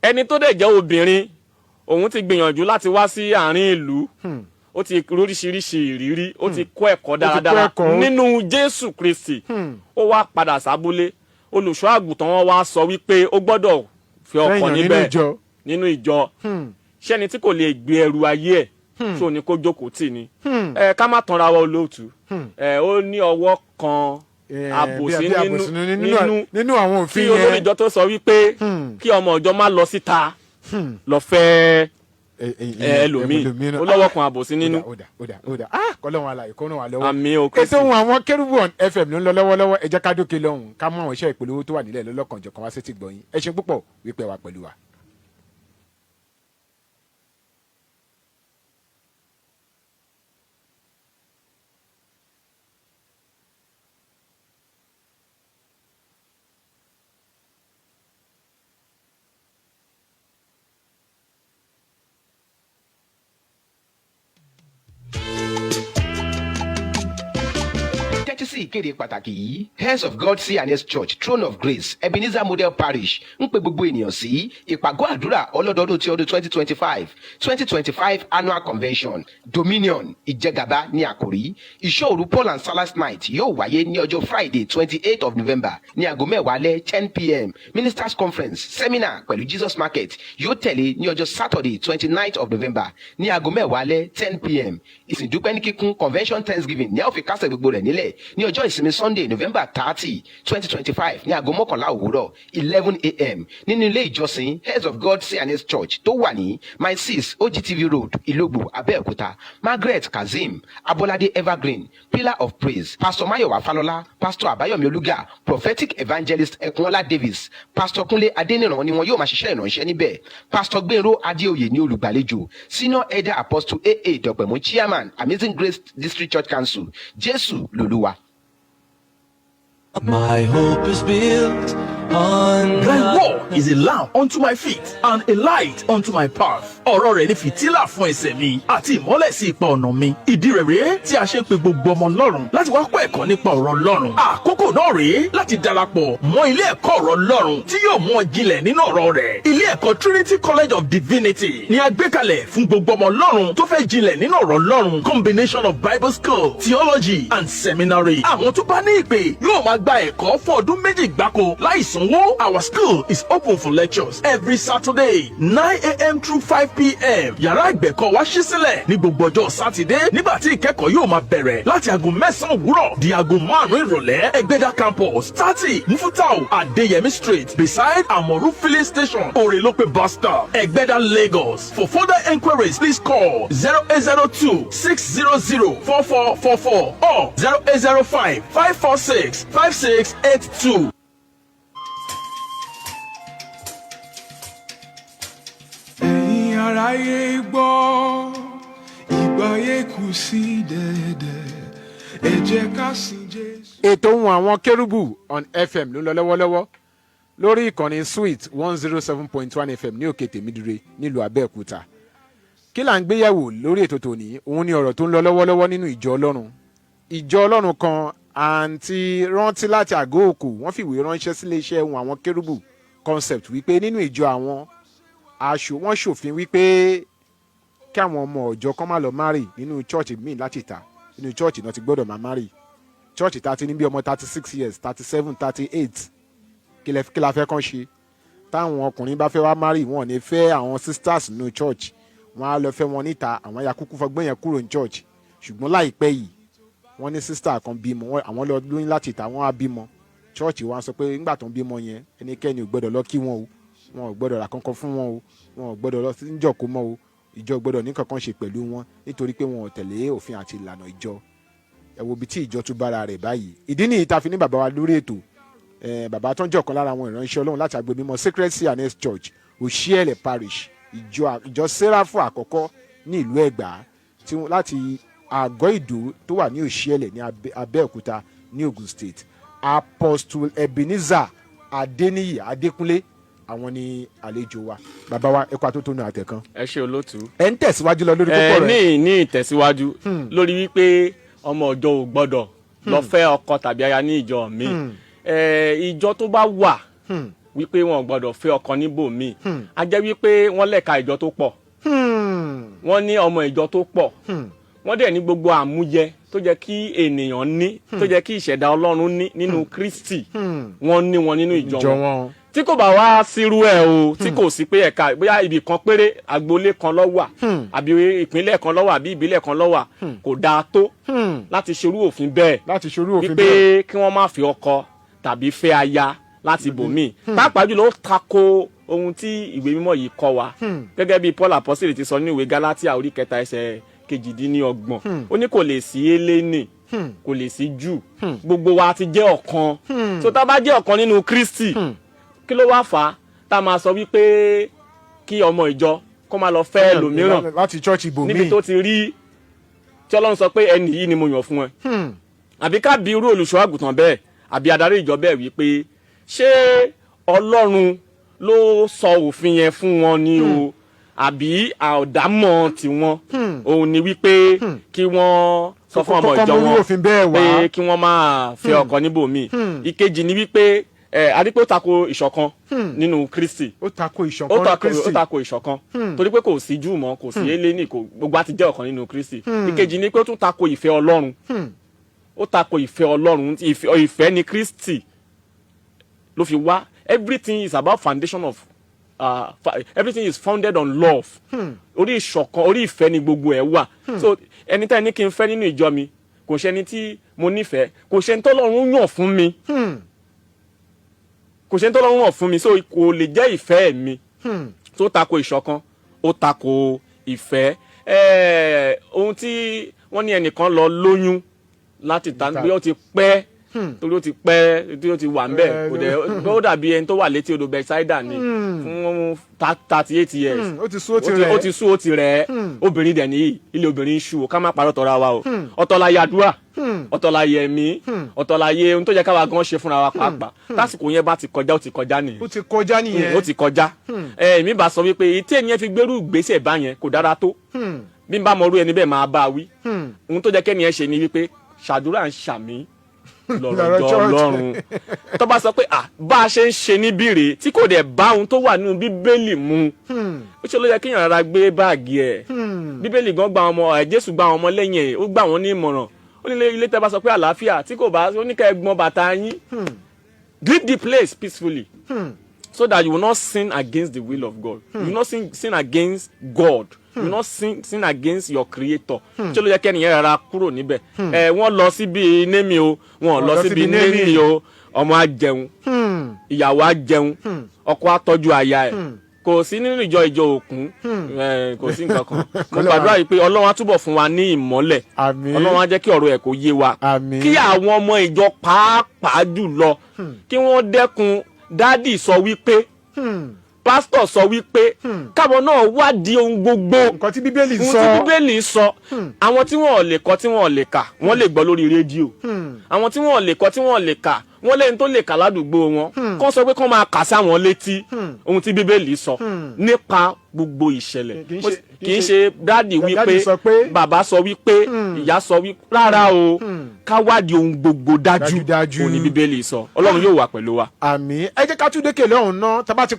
Ẹni tó dẹ̀ jẹ́ obìnrin, òun ti gbìyànjú láti wá sí àárín ìlú, ó ti oríṣiríṣi ìrírí, ó ti kọ́ ẹ̀kọ́ dáradára nínú Jésù Kristi. Ó wá padà sábúlé, olùṣọ́ àgùntàn wọn wá sọ wípé ó gbọ́dọ̀ fi ọkọ níbẹ̀ nínú ìjọ. Ṣẹ́ni tí kò lè gbé ẹrù ayé ẹ̀ tó ní kó jókòó tì ní. Ká má tanra wa olóòtú. Ó ní ọwọ́ kan àbòsí nínú àwọn òfin yẹn. Kí olórí ìjọ tó sọ wípé kí ọmọ ìjọ má lọ síta lọ fẹ́ ẹlòmíì, ó lọ́wọ́ kan àbòsí nínú. Kọ́lọ́run alààyè kó ràn wá lọ́wọ́. Àmín o Kristi. Ètò Ohun Àwọn Kerubu on FM ló ń lọ lọ́wọ́lọ́wọ́. Ẹ jẹ́ ká dókè lọ́hùn ká mú àwọn iṣẹ́ ìpolówó tó wà nílẹ̀ lọ́lọ́kanjọ̀kan wá sétí gbọ̀yìn. Ẹ ṣé púpọ̀ wípé wà pẹ̀lú wa. sí ìkéde pàtàkì yìí, Heirs of God C&S Church Throne of Grace Ebenezer Model Parish ń pe gbogbo ènìyàn sí ìpàgọ́ àdúrà ọlọ́dọọdún ti ọdún 2025 annual convention Dominion Ìjẹgàba ní àkòrí. Ìṣọ́ òru Paul and Silas night yóò wáyé ní ọjọ́ Friday 28th of November ní aago 10 alẹ́ 10 p.m. Ministers Conference Seminar pẹ̀lú Jesus Market yóò tẹ̀lé ní ọjọ́ Saturday 29th of November ní aago 10 alẹ́ 10 p.m. Ìsìndúpẹ́ ní kíkún Convention Thanksgiving ní a ó fi kásẹ̀ gbogbo rẹ̀ nílẹ̀ ní ọjọ́ ìsinmi Sunday November 30, 2025 ní aago 11 òwúrọ̀ 11 a.m. nínú ilé ìjọsìn Heirs of God C&S Church tó wà ní My 6 OGTV Road Ìlógbò Abẹ́òkúta. Margaret Kazeem Abolade Evergreen Pillar of Praise Pastor Mayowa Falola Pastor Abayomi Oluga Prophetic Evangelist Ekunla Davis Pastor Kunle Adeniran ni wọn yóò máa ṣiṣẹ́ ìránṣẹ́ níbẹ̀. Pastor Gbero Adeoye ní olùgbàlejò. Senior Elder Apostle A.A. Dọ̀pẹ̀mú Chairman Amazing Grace District Church Council. Jésù lolúwa. My hope is built on Thy word is a lamp unto my feet and a light unto my path. Ọ̀rọ̀ rẹ̀ ni fìtílà fún ẹsẹ̀ mi àti ìmọ́lẹ̀ sí ipa ọ̀nà mi. Ìdí rẹ̀ rèé tí a ṣe ń pe gbogbo ọmọ Ọlọ́run láti wá kọ́ ẹ̀kọ́ nípa ọ̀rọ̀ Ọlọ́run. Àkókò náà rèé láti darapọ̀ mọ́ ilé ẹ̀kọ́ ọ̀rọ̀ Ọlọ́run tí yóò mú ọ jinlẹ̀ nínú ọ̀rọ̀ rẹ̀. Ilé ẹ̀kọ́ Trinity College of Divinity ni a gbé kalẹ̀ fún gbogbo ọmọ Ọlọ́run tó fẹ́ jinlẹ̀ nínú ọ̀rọ̀ Ọlọ́run. Combination of Bible School, Theology and Seminary. Àwọn tó bá ní ìpè yóò máa gba ẹ̀kọ́ fún ọdún méjì gbáko láì sanwó. Our school is open for lectures every Saturday 9 a.m. through 5 p.m. Yàrá ìgbẹ̀kọ́ wa ṣí sílẹ̀ ní gbogbo ọjọ́ Sátidé nígbà tí ìkẹ́kọ̀ọ́ yóò máa bẹ̀rẹ̀ láti aago 9 òwúrọ̀ di aago 5 ìrọ̀lẹ́. Ẹgbẹ́dá campus 30 Mufutau Adéyẹmí street beside Amoru filling station Orelope bus stop Ẹgbẹ́dá Lagos. For further enquiries please call 0802 600 4444 or 0805 546 5682. káráyé gbọ́ ìgbà yẹ kù sí dẹ̀dẹ̀ ẹ jẹ́ ká sìn Jésù. ètò Ohun Àwọn Kérúbù on FM ló ń lọ lọ́wọ́lọ́wọ́ lórí ìkànnì Sweet 107.1 FM ní òkè tèmídire nílùú Abẹ́òkúta. Kí là ń gbéyẹ̀wò lórí ètò tòní? Òun ni ọ̀rọ̀ tó ń lọ lọ́wọ́lọ́wọ́ nínú ìjọ Ọlọ́run. Ìjọ Ọlọ́run kan àǹtí rántí láti àgọ́ òkú wọ́n fìwé ránṣẹ́ sílé iṣẹ́ Ohun Àwọn Kérúbù concept wípé nínú ìjọ àwọn wọ́n ṣòfin wípé kí àwọn ọmọ ọ̀jọ́ kan má lọ márì nínú chọ́ọ̀chì míì láti ta nínú chọ́ọ̀chì náà ti gbọ́dọ̀ máa márì chọ́ọ̀chì tá a ti ní bí ọmọ 36 years 37 38 kí la fẹ́ kàn ṣe táwọn ọkùnrin bá fẹ́ wá márì wọn ò ní fẹ́ àwọn sisters nínú church wọn á lọ fẹ́ wọn níta àwọn ya kúkú fọgbọ́n yẹn kúrò ní church ṣùgbọ́n láìpẹ́ yìí wọ́n ní sister kan bímọ àwọn lọ lóyún láti ta wọ́n á bímọ church wa sọ pé nígbà tó ń bímọ yẹn ẹnikẹ́ni ò gbọ́dọ̀ lọ kí wọn o wọn ò gbọ́dọ̀ rà kankan fún wọn o wọn ò gbọ́dọ̀ lọ sí ìjọkó mọ́ o ìjọ gbọ́dọ̀ ní kankan ṣe pẹ̀lú wọn nítorí pé wọn ò tẹ̀lé òfin àti ìlànà ìjọ ẹ wo ibi tí ìjọ tún bára rẹ̀ báyìí ìdí nìyí tá fi ní bàbá wa lórí ètò bàbá tó ń jẹ́ ọ̀kan lára àwọn ìránṣẹ́ Ọlọ́run láti àgbè mímọ́ Sacred C&S Church Òṣìẹ̀lẹ̀ Parish ìjọ Sẹ́ráfù àkọ́kọ́ ní ìlú Ẹ̀gbá láti àgọ́ ìdó tó wà ní Òṣìẹ̀lẹ̀ ní Abẹ́òkúta ní Ogun State. Apostle Ebenezer Adeniyi Adekunle àwọn ni àlejò wa bàbá wa ẹ̀kọ́ àtótónu àtẹ̀kan. ẹ ṣe olóòtú. ẹ ń tẹ̀síwájú lọ lórí kókó rẹ̀. ní ìtẹ̀síwájú lórí wípé ọmọ ọjọ́ ò gbọ́dọ̀ lọ fẹ́ ọkọ tàbí aya ní ìjọ mi. Ìjọ tó bá wà wípé wọn ò gbọ́dọ̀ fẹ́ ọkọ níbòmíì a jẹ́ wípé wọ́n lẹ̀ka ìjọ tó pọ̀ wọ́n ní ọmọ ìjọ tó pọ̀ wọ́n dẹ̀ ní gbogbo àmúyẹ tó jẹ́ kí ènìyàn ní tó jẹ́ kí ìṣẹ̀dá Ọlọ́run ní nínú Kristi wọ́n ní wọn nínú ìjọ wọn tí kò bá wá sírú ẹ̀ o tí kò sí pé ẹ̀ka bóyá ibì kan péré agboolé kan ló wà àbí ìpínlẹ̀ kan ló wà àbí ìbílẹ̀ kan ló wà kò dáa tó láti ṣerú òfin bẹ́ẹ̀ wípé kí wọ́n má fi ọkọ tàbí fẹ́ aya láti bòmíì pàápàá jùlọ ó tako ohun tí ìwé mímọ́ yìí kọ́ wa gẹ́gẹ́ bí Paul Apostle ti sọ ní ìwé Gálátíà orí 3 ẹsẹ̀ 28 ó ní kò lè sí Hélénì kò lè sí Júù gbogbo wa ti jẹ́ ọ̀kan tó tá bá jẹ́ ọ̀kan nínú Kristi kí ló wá fà á tá a máa sọ wípé kí ọmọ ìjọ kó máa lọ fẹ́ ẹlòmíràn láti church ibòmíì níbi tó ti rí tí Ọlọ́run sọ pé ẹni yìí ni mo yàn fún ẹ àbí ká bí irú olùṣọ́ àgùntàn bẹ́ẹ̀ àbí adarí ìjọ bẹ́ẹ̀ wípé ṣé Ọlọ́run ló sọ òfin yẹn fún wọn ni o àbí àọ̀dámọ̀ tiwọn òun ni wípé kí wọ́n sọ fún ọmọ ìjọ wọn pé kí wọ́n máa fẹ́ ọkọ níbòmíì ìkejì ni wípé adípé ó tako ìṣọ̀kan nínú Kristi ó tako ìṣọ̀kan torí pé kò sí Júù mọ́ kò sí Hélénì kò gbogbo àti jẹ́ ọ̀kan nínú Kristi ìkejì ni pé ó tún tako ìfẹ́ Ọlọ́run ó tako ìfẹ́ Ọlọ́run ìfẹ́ ni Kristi ló fi wá everything is about foundation of everything is founded on love orí ìṣọ̀kan orí ìfẹ́ ni gbogbo ẹ̀ wà so ẹni tí ẹni kí n fẹ́ nínú ìjọ mi kò ṣe ẹni tí mo nífẹ̀ẹ́ kò ṣe ẹni tó Ọlọ́run yàn fún mi kò ṣe ẹni tó Ọlọ́run yàn fún mi so kò lè jẹ́ ìfẹ́ mi tó tako ìṣọ̀kan ó tako ìfẹ́ ohun tí wọ́n ní ẹnìkan lọ lóyún láti ta bí ó ti pẹ́ torí ó ti pẹ́ tí ó ti wà ńbẹ̀ ó dàbí ẹni tó wà létí odò Bethsaida ni fún 38 years ó ti sú ó ti rẹ̀ obìnrin dẹ̀ nìyí ilé obìnrin ṣú o ká má parọ́ tọ́ra wa o ọ̀tọ̀láyé àdúrà ọ̀tọ̀láyé ẹ̀mí ọ̀tọ̀láyé ohun tó yẹ káwa gan ṣe fúnra wa pàápàá tásìkò yẹn bá ti kọjá ó ti kọjá nìyẹn ó ti kọjá èmi bá sọ wípé tí ènìyàn fi gbérú ìgbésẹ̀ bá yẹn kò dára tó bí n bá mọ orú ẹni bẹ́ẹ̀ máa bá a wí ohun tó jẹ́ kẹ́niyẹn ṣe ni wípé ṣàdúrà ń ṣàmí lọ́rọ̀ Ọlọ́run tó bá sọ pé bá a ṣe ń ṣe níbí rèé tí kò dẹ̀ bá ohun tó wà nínú Bíbélì mu ó ṣe ló yẹ kéèyàn rárá gbé báàgì ẹ̀ Bíbélì gan gba ọmọ Jésù gba àwọn ọmọ lẹ́yìn ẹ̀ ó gbà wọ́n ní ìmọ̀ràn ó ní ilé tẹ́ bá sọ pé àlàáfíà tí kò bá ó ní ká ẹ gbọ́n bàtà yín leave the place peacefully so that you will not sin against the will of God you will not sin against God you will not sin against your creator ṣé ló yẹ kí ẹnìyẹn rárá kúrò níbẹ̀ wọ́n lọ síbi némi o wọ́n lọ síbi némi o ọmọ á jẹun ìyàwó á jẹun ọkọ á tọ́jú aya ẹ̀ kò sí nínú ìjọ òkun kò sí nǹkan kan mo gbàdúrà yìí pé Ọlọ́run á túbọ̀ fún wa ní ìmọ́lẹ̀ Ọlọ́run á jẹ́ kí ọ̀rọ̀ ẹ̀ kó yé wa kí àwọn ọmọ ìjọ pàápàá jùlọ kí wọ́n dẹ́kun dádì sọ wípé pásítọ̀ sọ wípé káwọn náà wádìí ohun gbogbo nǹkan tí bíbélì ohun sọ. tí bíbélì sọ. àwọn tí wọn ò lè kọ tí wọn ò lè kà wọ́n lè gbọ́ lórí rédíò. àwọn tí wọn ò lè kọ tí wọn ò lè kà wọ́n lẹ́yìn tó lè kà ládùúgbò wọn. kán sọ pé kán máa kà sáwọn létí ohun tí bíbélì sọ nípa gbogbo ìṣẹ̀lẹ̀. kì í ṣe dáàdì wípé bàbá sọ wípé ìyá sọ wípé rárá o ká wádìí ohun gbogbo dájú òun ni bíbélì sọ. ọlọ́run yóò wà pẹ̀lú wa. àmín. ẹ jẹ́ ká tún dékè lọ́hùn náà tá a bá ti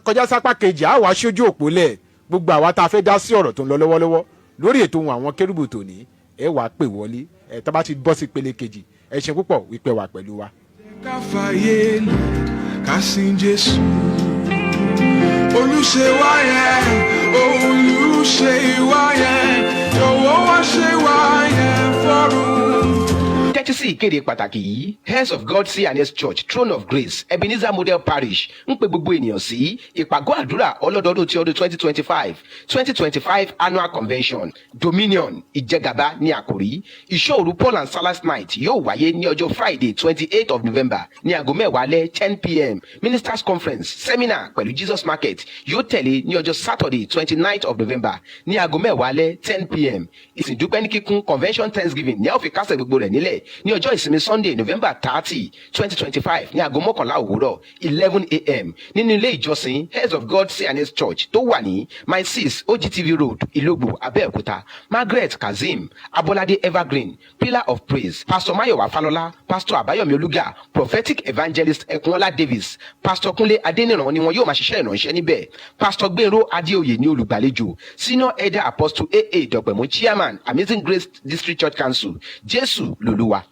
kọjá sápá kejì á wá sójú òpó lẹ̀ gbogbo àwa tá a fẹ́ dá sí ọ̀rọ̀ tó ń lọ lọ́wọ́lọ́wọ́ lórí ètò Ohun Àwọn Kérúbù tòní ẹ wàá pè wọlé ẹ tá a bá ti bọ́ sí ìpele kejì ẹ ṣe púpọ̀ wípé wà pẹ̀lú wa. ká fàyè lẹ̀ ká sin Jésù olùṣe wa yẹn olùṣe wa yẹn jọ̀wọ́ wá ṣe wa yẹn fọ́rùn. tẹ́tí sí ìkéde pàtàkì yìí Heads of God C&S Church Throne of Grace Ebenezer Model Parish ń pe gbogbo ènìyàn sí ìpàgọ́ àdúrà ọlọ́dọọdún ti ọdún 2025 annual convention Dominion Ìjẹgàba ní àkòrí ìṣọ́òru Paul and Silas night yóò wáyé ní ọjọ́ Friday 28 of November ní aago 10 10 p.m. Ministers Conference Seminar pẹ̀lú Jesus Market yóò tẹ̀lé ní ọjọ́ Saturday 29 of November ní aago 10 p.m. ìsìndúpẹ́ ní kíkún Convention Thanksgiving ní a ó fi kásẹ̀ gbogbo rẹ̀ nílẹ̀ ní ọjọ́ ìsinmi Sunday November 30 2025 ní aago 11 òwúrọ̀ 11 a.m. nínú ilé ìjọsìn Heads of God C&S Church tó wà ní My 6 OGTV Road Ìlógbò Abẹ́òkúta. Margaret Kazeem Abolade Evergreen Pillar of Praise Pastor Mayowa Falola Pastor Abayomi Oluga Prophetic Evangelist Ekunla Davis Pastor Kunle Adeniran ni wọn yóò máa ṣiṣẹ́ ìránṣẹ́ níbẹ̀. Pastor Gbero Adeoye ní olùgbàlejò Senior Elder Apostle A.A. Dọ̀pẹ̀mú Chairman Amazing Grace District Church Council Jésù lolúwa.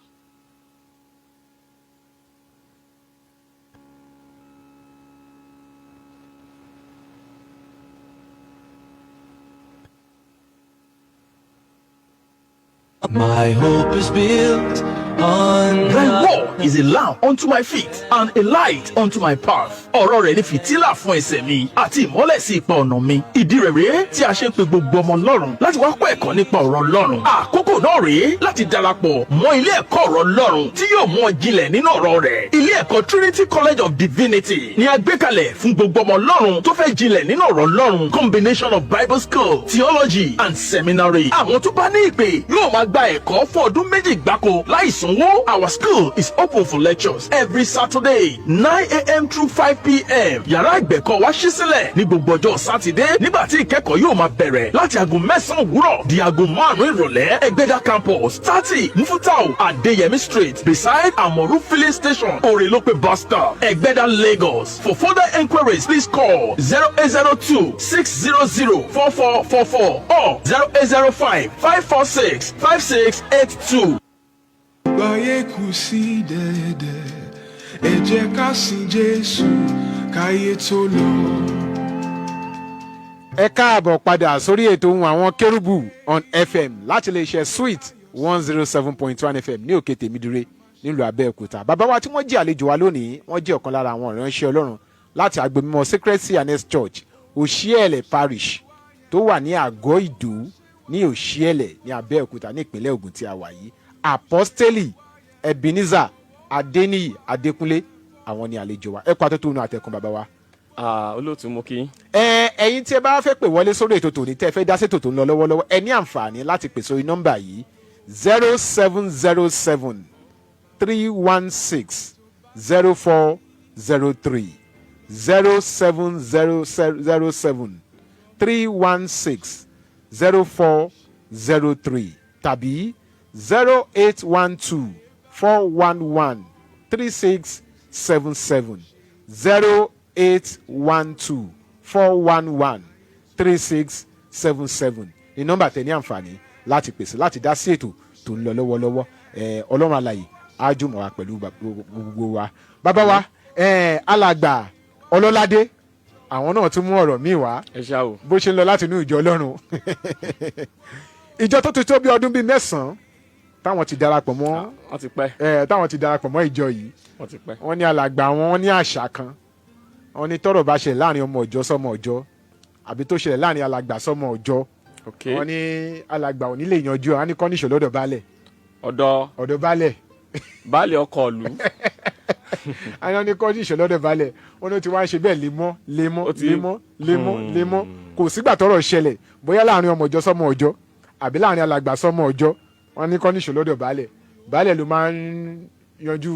My hope is built on Thy word is a lamp unto my feet and a light unto my path. Ọ̀rọ̀ rẹ̀ ni fìtílà fún ẹsẹ̀ mi àti ìmọ́lẹ̀ sí ipa ọ̀nà mi. Ìdí rẹ̀ rèé tí a ṣe ń pe gbogbo ọmọ Ọlọ́run láti wá kọ́ ẹ̀kọ́ nípa ọ̀rọ̀ Ọlọ́run. Àkókò náà rèé láti darapọ̀ mọ́ ilé ẹ̀kọ́ ọ̀rọ̀ Ọlọ́run tí yóò mú ọ jinlẹ̀ nínú ọ̀rọ̀ rẹ̀. Ilé ẹ̀kọ́ Trinity College of Divinity ni a gbé kalẹ̀ fún gbogbo ọmọ Ọlọ́run tó fẹ́ jinlẹ̀ nínú ọ̀rọ̀ Ọlọ́run. Combination of Bible school, theology and seminary. Àwọn tó bá ní ìpè yóò máa gba ẹ̀kọ́ fún ọdún méjì gbáko láì sanwó. Our school is open for lectures every Saturday 9 a.m. through 5 p.m. Yàrá ìgbẹ̀kọ́ wa ṣí sílẹ̀ ní gbogbo ọjọ́ Sátidé nígbà tí ìkẹ́kọ̀ọ́ yóò máa bẹ̀rẹ̀ láti aago 9 òwúrọ̀ di aago 5 ìrọ̀lẹ́. Ẹgbẹ́dá campus 30 Mufutau Adéyẹmí street beside Amoru filling station Orelope bus stop Ẹgbẹ́dá Lagos. For further enquiries please call 0802 600 4444 or 0805 546 5682. Báyé kù sí dẹ̀dẹ̀, ẹ jẹ́ ká sin Jésù káyé tó lọ. ẹ káàbọ̀ padà sórí ètò Ohun Àwọn Kérúbù on FM láti lè ṣe Sweet 107.1 FM ní òkè tèmídìrè nílùú Abẹ́òkúta. Bàbá wa tí wọ́n jẹ́ àlejò wa lónìí wọ́n jẹ́ ọ̀kan lára àwọn ìránṣẹ́ Ọlọ́run láti agbèmọ̀ Sacred C&S Church Òṣìẹ̀lẹ̀ Parish tó wà ní Àgọ́ Ìdó ní Òṣìẹ̀lẹ̀ ní Abẹ́òkúta ní ìpínlẹ̀ Ògùn tí a wà yìí. Apostoli Ebenezer Adeniyi Adekunle àwọn ni àlejò wa ẹ pàtó tó nu àtẹkùn bàbá wa. olóòtú mú kí. ẹ̀yin tí ẹ bá fẹ́ pè wọlé sórí ètò tòní tẹ́ ẹ fẹ́ dá sí ètò tó ń lọ lọ́wọ́lọ́wọ́ ẹ ní àǹfààní láti pè sórí nọ́mbà yìí 0707 316 0403 0707 316 0403 tàbí 0812 411 3677 0812 411 3677 ní nọ́mbà tẹ́ ní àǹfààní láti pèsè láti dá sí ètò tó ń lọ lọ́wọ́lọ́wọ́ Ọlọ́run alààyè á jùmọ̀ wá pẹ̀lú gbogbo wa. Bàbá wa alàgbà Ọlọ́ládé àwọn náà tún mú ọ̀rọ̀ míì wá bó ṣe ń lọ láti inú ìjọ Ọlọ́run ìjọ tó ti tó bí ọdún bíi 9 táwọn ti darapọ̀ mọ́ táwọn ti darapọ̀ mọ́ ìjọ yìí wọ́n ní alàgbà wọ́n ní àṣà kan wọ́n ní tọ́rọ̀ bá ṣẹlẹ̀ láàrin ọmọ ọjọ́ sọmọ ọjọ́ àbí tó ṣẹlẹ̀ láàrin alàgbà sọmọ ọjọ́ wọ́n ní alàgbà ò ní lè yanjú wọn ní kọ́níṣọ̀ lọ́dọ̀ baálẹ̀ ọ̀dọ̀ baálẹ̀ baálẹ̀ ọkọ̀ ìlú àwọn ní kọ́jú ìṣọ̀lọ́dọ̀ balẹ̀ wọn ló ti wá ṣe bẹ́ẹ̀ lemọ́ kò sígbà tọ́rọ̀ ṣẹlẹ̀ bóyá láàrin ọmọ ọjọ́ sọmọ ọjọ́ àbí láàrin alàgbà sọmọ ọjọ́ wọn ní kọ́jú ìṣọ̀lọ́dọ̀ balẹ̀ ló máa ń yanjú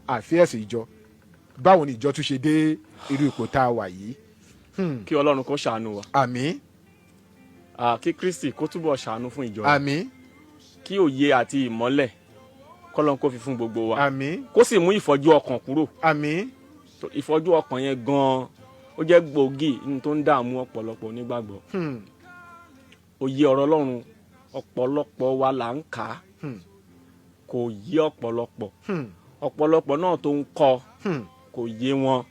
àfíẹ́sì ìjọ báwo ni ìjọ tún ṣe dé irú ipò tá a wà yìí. kí ọlọ́run kó ṣàánú wa. àmín. kí kristi kó túbọ̀ ṣàánú fún ìjọ. àmín. kí òye àti ìmọ́lẹ̀ kọ́lọ́n kó fi fún gbogbo wa. àmín. kó sì mú ìfọ́jú ọkàn kúrò. àmín. ìfọ́jú ọkàn yẹn gan-an ó jẹ́ gbòógì nínú tó ń dààmú ọ̀pọ̀lọpọ̀ onígbàgbọ́. òye ọ̀rọ̀ ọlọ́run ọ̀pọ̀lọpọ̀ wa là ń kà á kò yé ọ̀pọ̀lọpọ̀ náà tó ń kọ́ kò yé wọn.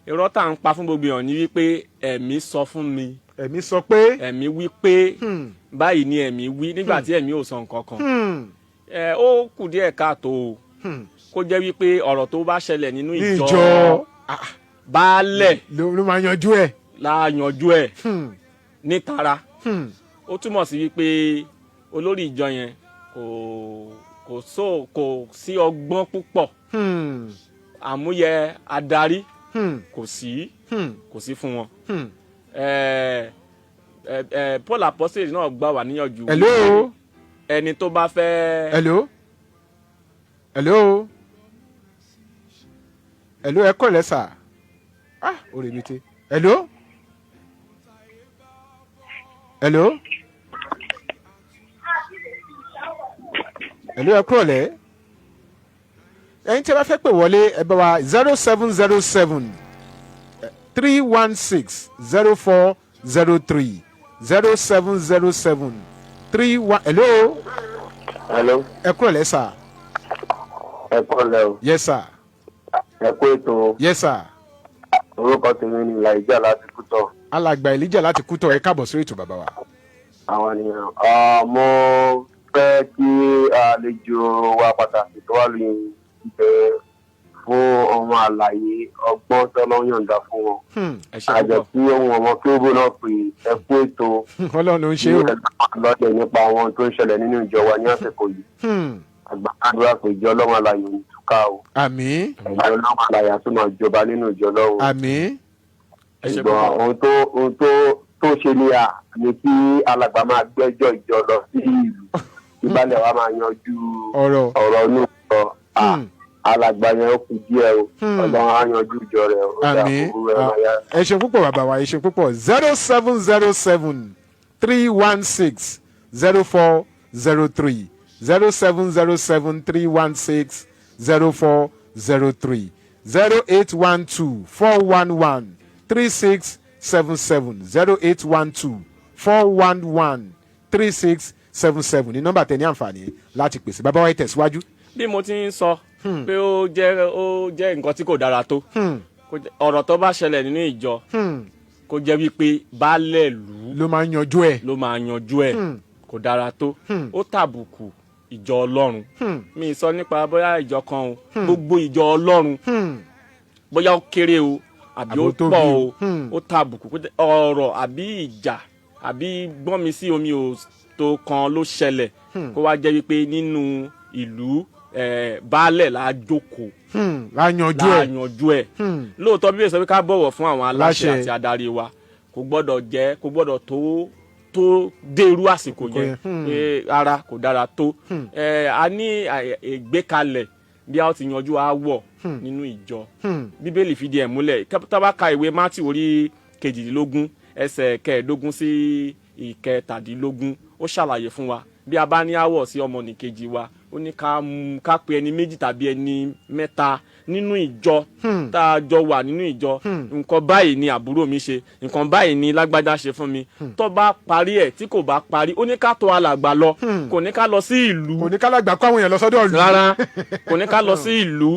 irọ́ tá à ń pa fún gbogbo èèyàn ni wípé ẹ̀mí sọ fún mi. ẹ̀mí sọ pé. ẹ̀mí wí pé báyìí ni ẹ̀mí wí nígbà tí ẹ̀mí ò sọ nǹkan kan. ó kù díẹ̀ káàtó o kó jẹ́ wípé ọ̀rọ̀ tó bá ṣẹlẹ̀ nínú ìjọ baálẹ̀ ló máa yanjú ẹ̀. la yanjú ẹ̀ nítara. ó túmọ̀ sí wípé olórí ìjọ yẹn kò sí ọgbọ́n púpọ̀ àmúyẹ adarí kò sí fún wọn. Paul apostole náà gbà wá níyànjú. hello. ẹni tó bá fẹ́. hello. ẹ kọ́ lẹ́sà. ó rè mí té. hello. ẹ kúrò lẹ́. ẹ̀yin tí a bá fẹ́ pè wọlé ẹ bá wa 0707 316 0403 0707 31. hello. ẹ kúrò lẹ́ sà. ẹ kúrò lẹ́ o. yes sir. ẹ kú ètò. yes sir. orúkọ tèmi ni Elijah láti Kútọ̀. alàgbà Elijah láti Kútọ̀ ẹ káàbọ̀ sórí ètò bàbá wa. àwọn ènìyàn mo fẹ́ kí àlejò wa pàtàkì tó wà lóyún ibẹ̀ fún ọmọ àlàyé ọgbọ́n tọ́lọ́ yọ̀ǹda fún wọn. àjọ tí Ohun Awon Kerubu náà pè ẹ kú ètò. ọlọ́run ló ń ṣe o. lọ́dẹ̀ nípa àwọn tó ń ṣẹlẹ̀ nínú ìjọ wa ní àsìkò yìí. àgbàdúrà pé ìjọ ọlọ́run àlàyé ò ní túká o. àmín. ìjọ ọlọ́run àlàyé á tún máa jọba nínú ìjọ ọlọ́run. àmín. ṣùgbọ́n ohun tó ṣe ni ni kí alàgbà máa gbẹ́jọ́ ìjọ lọ sí ìlú ìbálẹ̀ wa máa yanjú ọ̀rọ̀ inú ìjọ. alàgbà yẹn ó kù díẹ̀ o ọlọ́run á yanjú ìjọ rẹ̀ o. àmín. ẹ ṣeun púpọ̀ bàbá wa ẹ ṣeun púpọ̀ 0707 316 0403 0707 316 0403 0812 411 3677 0812 411 3677 ní nọ́mbà tẹ ní àǹfààní láti pèsè bàbá wa ẹ tẹ̀síwájú. bí mo ti ń sọ pé ó jẹ́ nǹkan tí kò dára tó ọ̀rọ̀ tó bá ṣẹlẹ̀ nínú ìjọ kó jẹ́ wípé baálẹ̀ ìlú ló máa yanjú ẹ̀ kò dára tó ó tàbùkù ìjọ ọlọ́run mi sọ nípa bóyá ìjọ kan o gbogbo ìjọ ọlọ́run bóyá ó kéré o àbí ó pọ̀ o ó tàbùkù ọ̀rọ̀ àbí ìjà àbí gbọ́n mi sí omi ò tó kan ló ṣẹlẹ̀ kó wá jẹ́ wípé nínú ìlú baálẹ̀ la jókòó la yanjú ẹ̀ lóòótọ́ bí èso wí ká bọ̀wọ̀ fún àwọn aláṣẹ àti adarí wa kò gbọ́dọ̀ tó dé irú àsìkò yẹn pé ara kò dára tó a ní ìgbékalẹ̀ bí a ó ti yanjú aáwọ̀ nínú ìjọ bíbélì fìdí ẹ̀ múlẹ̀ tá bá ka ìwé Mátì orí 18 ẹsẹ̀ 15 sí 17 ó ṣàlàyé fún wa bí a bá ní aáwọ̀ sí ọmọnìkejì wa ó ní ká pe ẹni méjì tàbí ẹni mẹ́ta nínú ìjọ tá a jọ wà nínú ìjọ nǹkan báyìí ni àbúrò mi ṣe nǹkan báyìí ni lágbájá ṣe fún mi tó bá parí ẹ̀ tí kò bá parí ó ní ká tọ̀ alàgbà lọ kò ní ká lọ sí ìlú kò ní ká alàgbà kó àwọn èèyàn lọ sọ́dọ̀ ìlú rárá kò ní ká lọ sí ìlú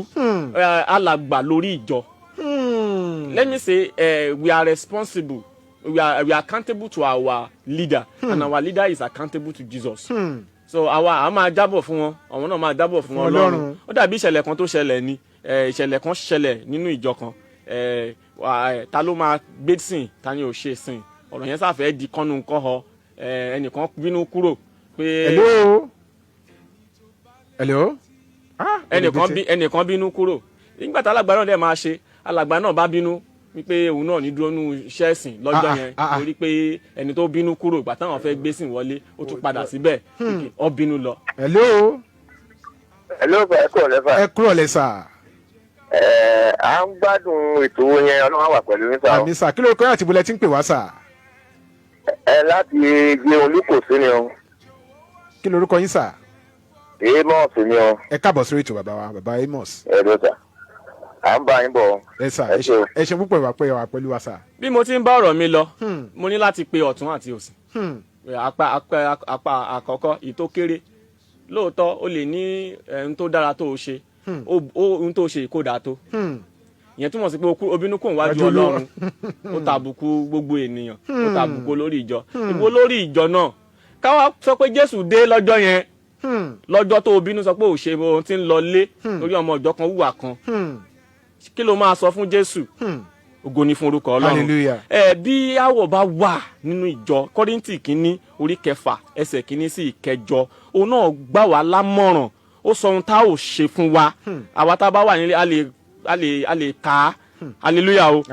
alàgbà lórí ìjọ. Let me say we are responsible we are accountable to our leader and our leader is accountable to Jesus. So àwa máa jábọ̀ fún wọn àwọn náà máa jábọ̀ fún wọn Ọlọ́run ó dàbí ìṣẹ̀lẹ̀ kan tó ṣẹlẹ̀ ni ìṣẹ̀lẹ̀ kan ṣẹlẹ̀ nínú ìjọ kan ta ló máa gbé sìn ta ni ò ṣe sìn ọ̀rọ̀ yẹn sáfẹ́ di kọ́nu nǹkan họ ẹnìkan bínú kúrò pé hello ẹnìkan bínú kúrò nígbà tí alàgbà náà dẹ̀ máa ṣe alàgbà náà bá bínú wípé òun náà ní dúró nú iṣẹ́ ẹ̀sìn lọ́jọ́ yẹn torí pé ẹni tó bínú kúrò ìgbà táwọn fẹ́ gbé sìn wọlé ó tún padà síbẹ̀ ó bínú lọ. hello ẹ kúrò lẹ́fà. ẹ kúrò lẹ́sà. À ń gbádùn ètò yẹn ọlọ́run wà pẹ̀lú yín sá. àmì sà kí ló kọ́ àti bulẹ̀ tí ń pè wá sà. Láti gbé olúkòsí ni o. kí lorúkọ yín sà. Amos ni o. ẹ káàbọ̀ sórí ètò bàbá wa bàbá Amos. ẹ ló sà à ń bá yín bọ̀. ẹ sà ẹ ṣe púpọ̀ ìwà pẹ̀lú wa sà. bí mo ti ń bá ọ̀rọ̀ mi lọ mo ní láti pe ọ̀tún àti òsì apá àkọ́kọ́ èyí tó kéré lóòótọ́ o lè ní ohun tó dára tó o ṣe ohun tó o ṣe kó dáa tó ìyẹn túmọ̀ sí pé obínú kò wájú Ọlọ́run ó tàbùkù gbogbo ènìyàn ó tàbùkù olórí ìjọ ìwọ olórí ìjọ náà káwá sọ pé Jésù dé lọ́jọ́ yẹn lọ́jọ́ tó obínú sọ pé ò ṣe ohun tí ń lọ lé torí ọmọ ìjọ kan hùwà kan kí ló máa sọ fún Jésù ògo ni fún orúkọ Ọlọ́run hallelujah. Bí àwọ̀ bá wà nínú ìjọ Kọ́ríńtì kínní orí 6 ẹsẹ̀ kínní sí 8 òun náà gbà wá lámọ̀ràn ó sọ ohun tá ò ṣe fún wa àwa tá a bá wà nílé a lè kà á hallelujah o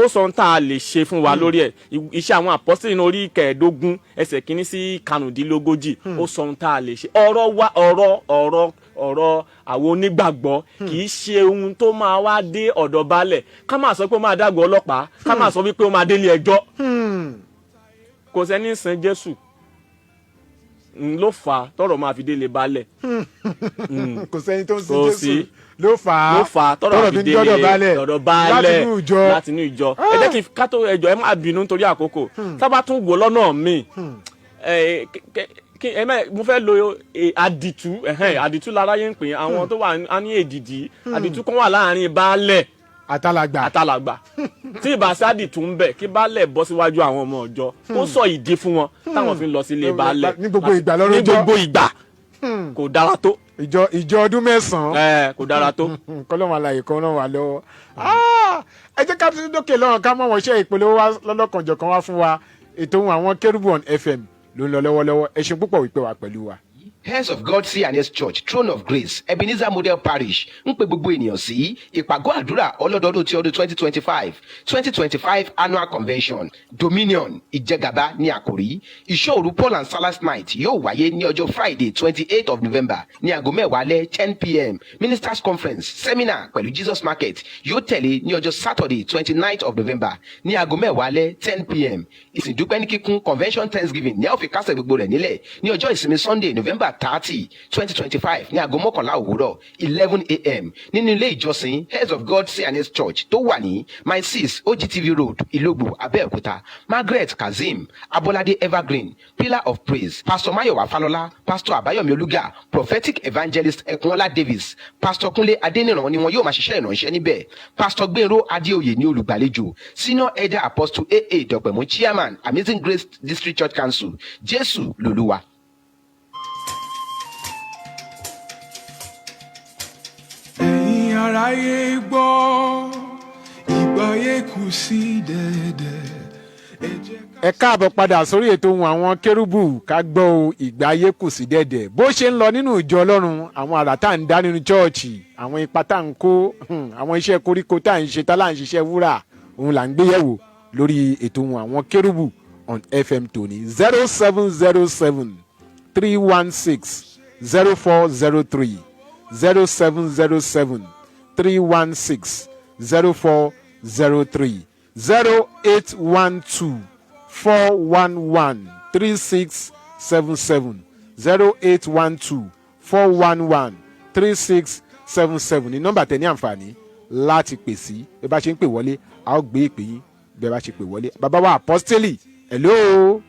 ó sọ ohun tá a lè ṣe fún wa lórí ẹ̀ iṣẹ́ àwọn àpọ́sítélì orí 15 ẹsẹ̀ kínní sí 49 ó sọ ohun tá a lè ṣe ọ̀rọ̀ àwọn onígbàgbọ́ kì í ṣe ohun tó máa wá dé ọ̀dọ̀ baálẹ̀ ká máa sọ pé ó máa dàgbọ́ ọlọ́pàá ká máa sọ wípé ó máa délé ẹjọ́ kò sẹ́ni sìn Jésù ló fà á tọ́rọ̀ máa fi délé baálẹ̀ kò sẹ́ni tó ń sin Jésù ló fà á tọ́rọ̀ fi délé ọ̀dọ̀ baálẹ̀ láti inú ìjọ ẹ jẹ́ kí n ká tó ẹjọ́ ẹ má bínú nítorí àkókò sábà tún wò lọ́nà míì mo fẹ́ lo àdìtú láráyé ń pè àwọn tó wà ní èdìdì àdìtú kan wà láàrin baálẹ̀ àtàlàgbà tí ìbáṣá àdìtú ń bẹ kí baálẹ̀ bọ́ síwájú àwọn ọmọ ọjọ́ ó sọ ìdí fún wọn táwọn fi ń lọ sílé baálẹ̀ ní gbogbo ìgbà kò dára tó ìjọ ọdún 9 kò dára tó kọ́lọ́mọ àlàyé kan náà wà lọ́wọ́ ẹ jẹ́ ká tún dókè lọ́rùn ká mọ̀ wọ́n ṣe ìpolówó wá lọ́lọ́kanjọ̀kan wá fún wa ètò Ohun Awon Kerubu on FM ló ń lọ lọ́wọ́lọ́wọ́ ẹ ṣe púpọ̀ wípé wà pẹ̀lú wa. Heads of God C&S Church Throne of Grace Ebenezer Model Parish ń pe gbogbo ènìyàn sí ìpàgọ́ àdúrà ọlọ́dọọdún ti ọdún 2025 annual convention Dominion Ìjẹgàba ní àkòrí ìṣọ́ òru Paul and Silas night yóò wáyé ní ọjọ́ Friday 28 of November ní aago 10 10 p.m. Ministers Conference Seminar pẹ̀lú Jesus Market yóò tẹ̀lé ní ọjọ́ Saturday 29 of November ní aago 10 p.m. ìsìndúpẹ́ ní kíkún convention Thanksgiving ní àwòfẹ́ kásẹ̀ gbogbo rẹ̀ nílẹ̀ ní ọjọ́ ìsinmi Sunday November 30 2025 ní aago 11 òwúrọ̀ 11 a.m. nínú ilé ìjọsìn Heads of God C&S Church tó wà ní My 6 OGTV Road Ìlógbò Abẹ́òkúta. Margaret Kazeem Abolade Evergreen Pillar of Praise Pastor Mayowa Falola Pastor Abayomi Oluga Prophetic Evangelist Ekunla Davis Pastor Kunle Adeniran ni wọn yóò máa ṣiṣẹ́ ìránṣẹ́ níbẹ̀. Pastor Gbénró Adéoyè ní olùgbàlejò Senior Elder Apostle A.A. Dọ̀pẹ̀mú Chairman Amazing Grace District Church Council Jésù lolúwa. ẹ̀yin aráyé gbọ́ ìgbáyé kù sí dẹ̀dẹ̀ ẹ jẹ́ ká. ẹ káàbọ̀ padà sórí ètò Ohun Awon Kerubu ká gbọ́ ìgbà ayé kù sí dẹ̀dẹ̀ bó ṣe ń lọ nínú ìjọ Ọlọ́run àwọn àrà tá à ń dá nínú chọ́ọ̀chì àwọn ipa tá à ń kó àwọn iṣẹ́ koríko tá à ń ṣe tá là ń ṣiṣẹ́ wúrà òun là ń gbé yẹ̀wò lórí ètò Ohun Awon Kerubu on FM tòní 0707 316 0403 0707 316 0403 0812 411 3677 0812 411 3677 ní nọ́mbà tẹ̀ ní àǹfààní láti pè sí bí bá ṣe ń pè wọlé a ó gbé ìpè yín bí bá ṣe pè wọlé bàbá wa apostoli hello.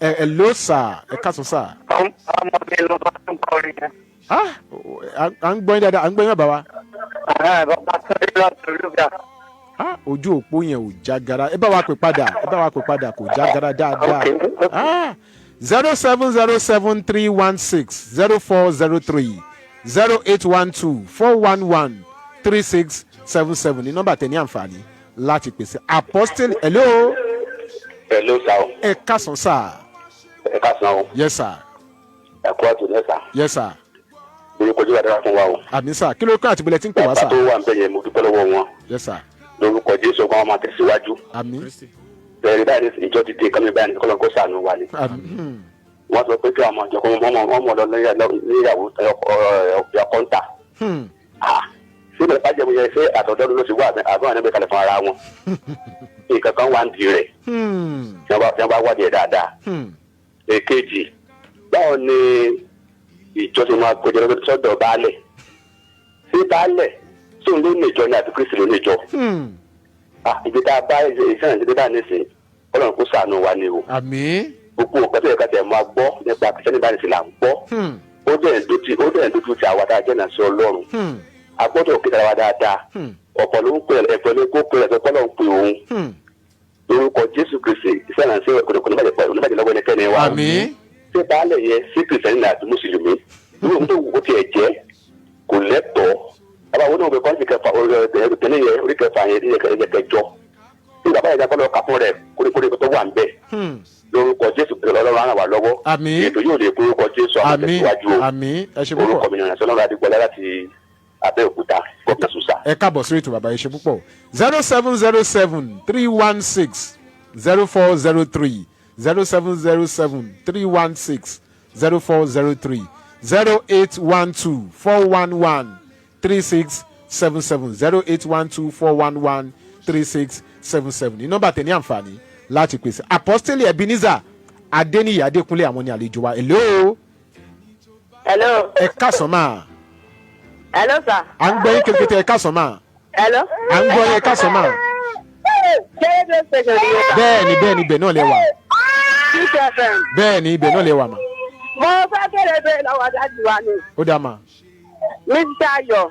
hello sir ẹ káàsán sir. ọmọ mi ló bá tún kọrin yẹn. à ń gbọ́ yín dáadáa à ń gbọ́ yín bàbá wa. bàbá tó ń lọ sórí ìgbà. ojú òpó yẹn ò já gara ẹ bá wa pè padà kò já gara dáadáa. 0707 316 0403 0812 411 3677 ní nọ́mbà tẹ̀ ní àǹfààní láti pèsè apostoli hello. hello sir. ẹ káàsán sir. ẹ káàsán o. yes sir. ẹ kú ọtún lẹ́sà. yes sir. orúkọ jẹ́ àdára fún wa o. àmì sà kí ló kọ́ àti bọ́lẹ̀ tí ń pè wá bàbá sà. tó wà ń bẹ̀ yẹn mo dúpẹ́ lọ́wọ́ wọn. yes sà. lórúkọ Jésù kan wọn máa tẹ̀síwájú. àmì. bẹ̀rẹ̀ báyìí ní ìjọ ti dé kọ́mi báyìí ní kọ́lọ́n kó sànù wa ni. àmì. wọ́n sọ pé kí àwọn àjọ kan wọ́n mọ̀ lọ níyàwó ọ̀yà kọ́ńtà. síbẹ̀ bá jẹ́ ṣé àtọ̀dọ́dún ló ti wà àbúrò àná bẹ́ẹ̀ kalẹ̀ fún ara wọn. nǹkan kan wà ń di rẹ̀. tí wọ́n bá wádìí ẹ̀ dáadáa. èkejì báwo ni ìjọsìn máa gbẹjọ sọ́dọ̀ baálẹ̀ sí baálẹ̀ tó ń lé ní ìjọ ní àti Kristi ló ní ìjọ. ibi tá a bá ìṣẹ̀lẹ̀ ìdílé bá ní sìn Ọlọ́run kó ṣàánú wa ni o. àmì. gbogbo nǹkan tó yẹ ká tẹ̀ máa gbọ́ nípa kìsẹ́nì bá ní sìn là ń gbọ́. ó dẹ̀ ń dúdú ti àwa tá a jẹ́ náà sí Ọlọ́run. a gbọ́dọ̀ kí tara wa dáadáa. ọ̀pọ̀ ló ń pè ẹ̀fọ́ ní kó pè ẹ̀fọ́ kọ́ lọ́n pè òun. lórúkọ Jésù Kristi ìṣẹ̀lẹ̀ àti oníbàjẹ́ lọ́wọ́ ẹnikẹ́ni wa. àmì. ṣé baálẹ̀ yẹn sí kìrìsìtẹ́nì àti mùsùlùmí lóun tó wù kó tiẹ̀ jẹ́ kò lẹ́tọ̀ọ́ àbáwo náà bẹ kọ́ńtì kẹfà tẹ́lẹ̀ yẹn orí kẹfà yẹn ní ẹ̀kẹjọ tí bàbá yẹn dákọ́ lọ kà fún rẹ̀ kórèkórè tó wà ń bẹ̀ lórúkọ Jésù Ọlọ́run ràn wá lọ́wọ́ ètò yóò lè kórúkọ Jésù àwọn tẹ̀síwájú orúkọ mi yàn Ọlọ́run Adégbọlá láti Abẹ́òkúta gómìnà Susa. ẹ káàbọ̀ sórí ètò bàbá yẹn ṣe púpọ̀ 0707-316-0403 0707-316-0403 0812-411-3677 0812-411-3677 ní nọ́mbà tẹ̀ ní àǹfààní láti pèsè apostoli Ebenezer Adeniyi Adekunle àwọn ní àlejò wa. hello. hello. ẹ káàsán máa. hello sir. à ń gbọ́ yín kékeré ẹ káàsán máa. hello. à ń gbọ́ yín ẹ káàsán máa. bẹ́ẹ̀ni ibẹ̀ náà lẹ wà. bẹ́ẹ̀ni ibẹ̀ náà lẹ wà mà. mo fẹ́ bẹ̀rẹ̀ bẹ́ẹ̀ lọ́wọ́ dájú wa ni. ó dá mà. Mr. Ayọ̀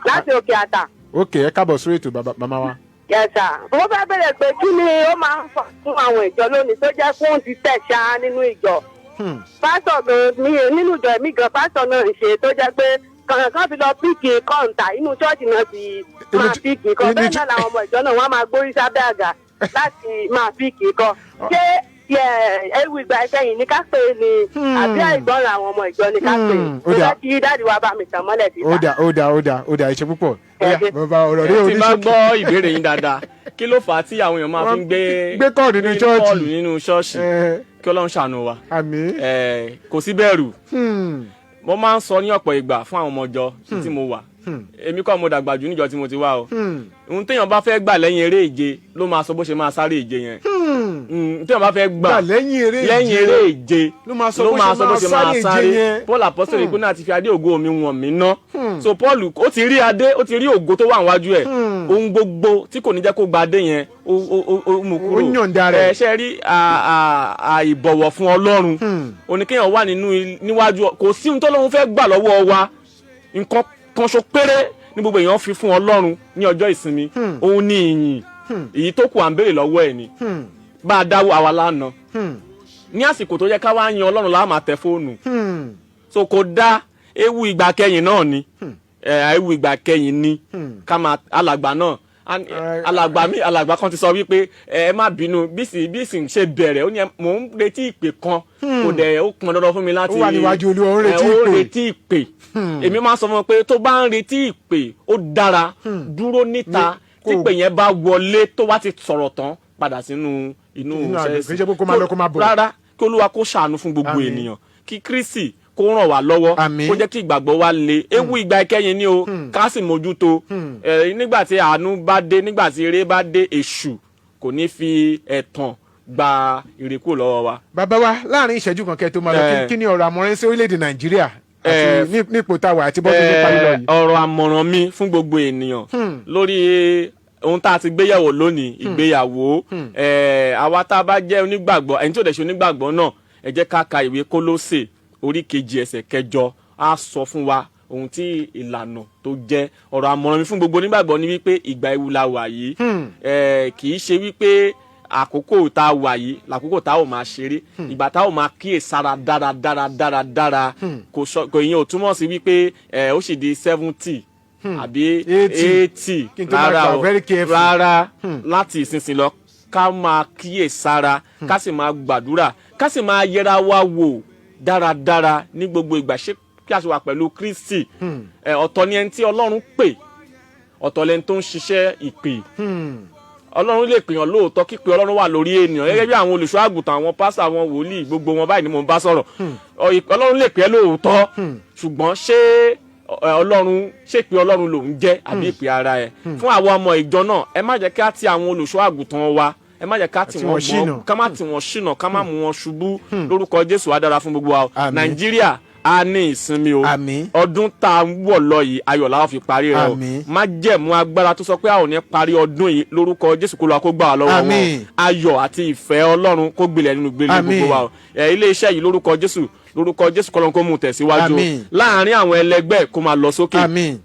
láti Òkè Àtà. ok ẹ káàbọ̀ sórí ètò màmá wa. yes sir. mo fẹ́ bẹ̀rẹ̀ pé kí ni ó máa ń fà fún àwọn ìjọ lónìí tó jẹ́ fún ti tẹ̀ ṣá nínú ìjọ. pásítọ̀ gan nínú ìjọ mi gan pásítọ̀ náà ń ṣe tó jẹ́ pé kàn fi lọ píìkì kọ́ńtà inú ṣọ́ọ̀ṣì náà ti máa píìkì kọ́ bẹ́ẹ̀ náà làwọn ọmọ ìjọ náà wọ́n máa gbórí sábẹ́ àga láti máa píìkì kọ́. ṣé ewu ìgbà ìkẹyìn ní ká pè ní àbí àìgbọràn àwọn ọmọ ìjọ ní ká pè ó dá kí dáàdi wa bá mi tàn mọ́lẹ̀ sí ta. ó dà ìṣe púpọ̀. bàbá ọ̀rọ̀ rí tí oníṣòkè. bá gbọ́ ìbéèrè yín dáadáa kí ló fà á tí àwọn èèyàn máa fi ń gbé kọ́ọ̀lù nínú ṣọ́ọ̀ṣì kí Ọlọ́run ṣàánú wa. àmín. kò sí bẹ̀rù mo máa ń sọ ní ọ̀pọ̀ ìgbà fún àwọn ọmọ ìjọ tí mo wà èmi kọ́ mo dàgbà jù níjọ tí mo ti wá o ohun téèyàn bá fẹ́ gbà lẹ́yìn eré ìje ló máa sọ bó ṣe máa sáré ìje yẹn téèyàn bá fẹ́ gbà lẹ́yìn eré ìje ló máa sọ bó ṣe máa sáré Paul apostole ìgbóná náà ti fi adé ògo mi wọ̀n mí ná so Paul ó ti rí adé ó ti rí ògo tó wà níwájú ẹ̀ ohun gbogbo tí kò ní jẹ́ kó gba adé yẹn ó mú kúrò ó yànda rẹ̀ ṣe rí àìbọ̀wọ̀ fún Ọlọ́run oníkéèyàn wà níwájú kò sí ohun tó lóun fẹ́ gbà lọ́wọ́ wa nǹkan kan ṣo péré ní gbogbo èèyàn fi fún Ọlọ́run ní ọjọ́ ìsinmi òun ní ìyìn èyí tó kù à ń béèrè lọ́wọ́ ẹ̀ ni bá a dáwọ́ àwa lánàá ní àsìkò tó yẹ ká wá yan Ọlọ́run láà máa tẹ fóònù so kò dá ewu ìgbà kẹyìn náà ni ewu ìgbà kẹyìn ni ká máa alàgbà náà alàgbà kan ti sọ wípé ẹ má bínú bí ìsìn ṣe bẹ̀rẹ̀ ó ní mò ń retí ìpè kan kò dẹ̀ ó pọn dandan fún mi láti ó wà níwájú Olúwa ó ń retí ìpè èmi máa ń sọ fún wọn pé tó bá ń retí ìpè ó dára dúró níta tí ìpè yẹn bá wọlé tó bá ti sọ̀rọ̀ tán padà sínú inú ṣẹ́ẹ̀sì rárá kí Olúwa kó ṣàánú fún gbogbo ènìyàn kí Kristi kó ràn wá lọ́wọ́ kó jẹ́ kí ìgbàgbọ́ wa le ewu ìgbà ìkẹyìn ni o ká sì mójútó nígbà tí àánú bá dé nígbà tí eré bá dé èṣù kò ní fi ẹ̀tàn gba ìrèkú lọ́wọ́ wa. bàbá wa láàrin ìṣẹ́jú kan kẹ́ tó máa lọ kí ni ọ̀rọ̀ àmọ̀ràn sí orílẹ̀-èdè Nàìjíríà àti nípò táwa àti bọ́dún tó parí lọ yìí. ọ̀rọ̀ àmọ̀ràn mi fún gbogbo ènìyàn lórí ohun tá a ti gbéyàwó lónìí ìgbéyàwó àwa tá a bá jẹ́ onígbàgbọ́ ẹni tí ò dẹ̀ ṣe onígbàgbọ́ náà ẹ jẹ́ ká ka ìwé Kólósè orí 2 ẹsẹ̀ 8 á sọ fún wa ohun tí ìlànà tó jẹ́ ọ̀rọ̀ àmọ̀ràn mi fún gbogbo onígbàgbọ́ ni wípé ìgbà ewu la wà yìí kì í ṣe wípé àkókò tá a wà yìí làkókò tá a ò máa ṣeré ìgbà tá a ò máa kíyèsára dáradára kò ìyẹn ò túmọ̀ sí wípé ó sì di 70 àbí 80 rárá láti ìsinsìnyí lọ ká máa kíyèsára ká sì máa gbàdúrà ká sì máa yẹra wa wò dáradára ní gbogbo ìgbà ṣé kí a ṣe wà pẹ̀lú Kristi. Ọ̀tọ̀ ni ẹni tí Ọlọ́run pè, ọ̀tọ̀ lẹni tó ń ṣiṣẹ́ ìpè. Ọlọ́run lè pèèyàn lóòótọ́ kí pé Ọlọ́run wà lórí ènìyàn gẹ́gẹ́ bí àwọn olùṣọ́ àgùntàn, àwọn pásítọ̀, àwọn wòlíì, gbogbo wọn báyìí ni mo ń bá sọ̀rọ̀. Ọlọ́run lè pè é lóòótọ́, ṣùgbọ́n ṣé Ọlọ́run ṣé pé Ọlọ́run lòún jẹ́ àbí ìpè ara ẹ̀? Fún àwọn ọmọ ìjọ náà, ẹ má jẹ́ kí á ti àwọn olùṣọ́ àgùntàn wa, ẹ má jẹ́ ká tì wọ́n gbọ́, ká má tì wọ́n ṣìnà, ká má mú wọn ṣubú. Lórúkọ Jésù á dára fún gbogbo wa. Nàìjíríà a ní ìsinmi o. Ọdún tá a wọ̀ lọ yìí ayọ̀ la ó fi parí rẹ̀ o. Má jẹ̀mú agbára tó sọ pé a ò ní parí ọdún yìí, lórúkọ Jésù kó lọ kó gbà wá lọ́wọ́ wọn. Ayọ̀ àti ìfẹ́ Ọlọ́run kó gbilẹ̀ nínú gbélé gbogbo wa o. Ilé iṣẹ́ yìí lórúkọ Jésù kọ́lọ́n kó mú tẹ̀síwájú láàárín àwọn ẹlẹgbẹ́ kó máa lọ sókè.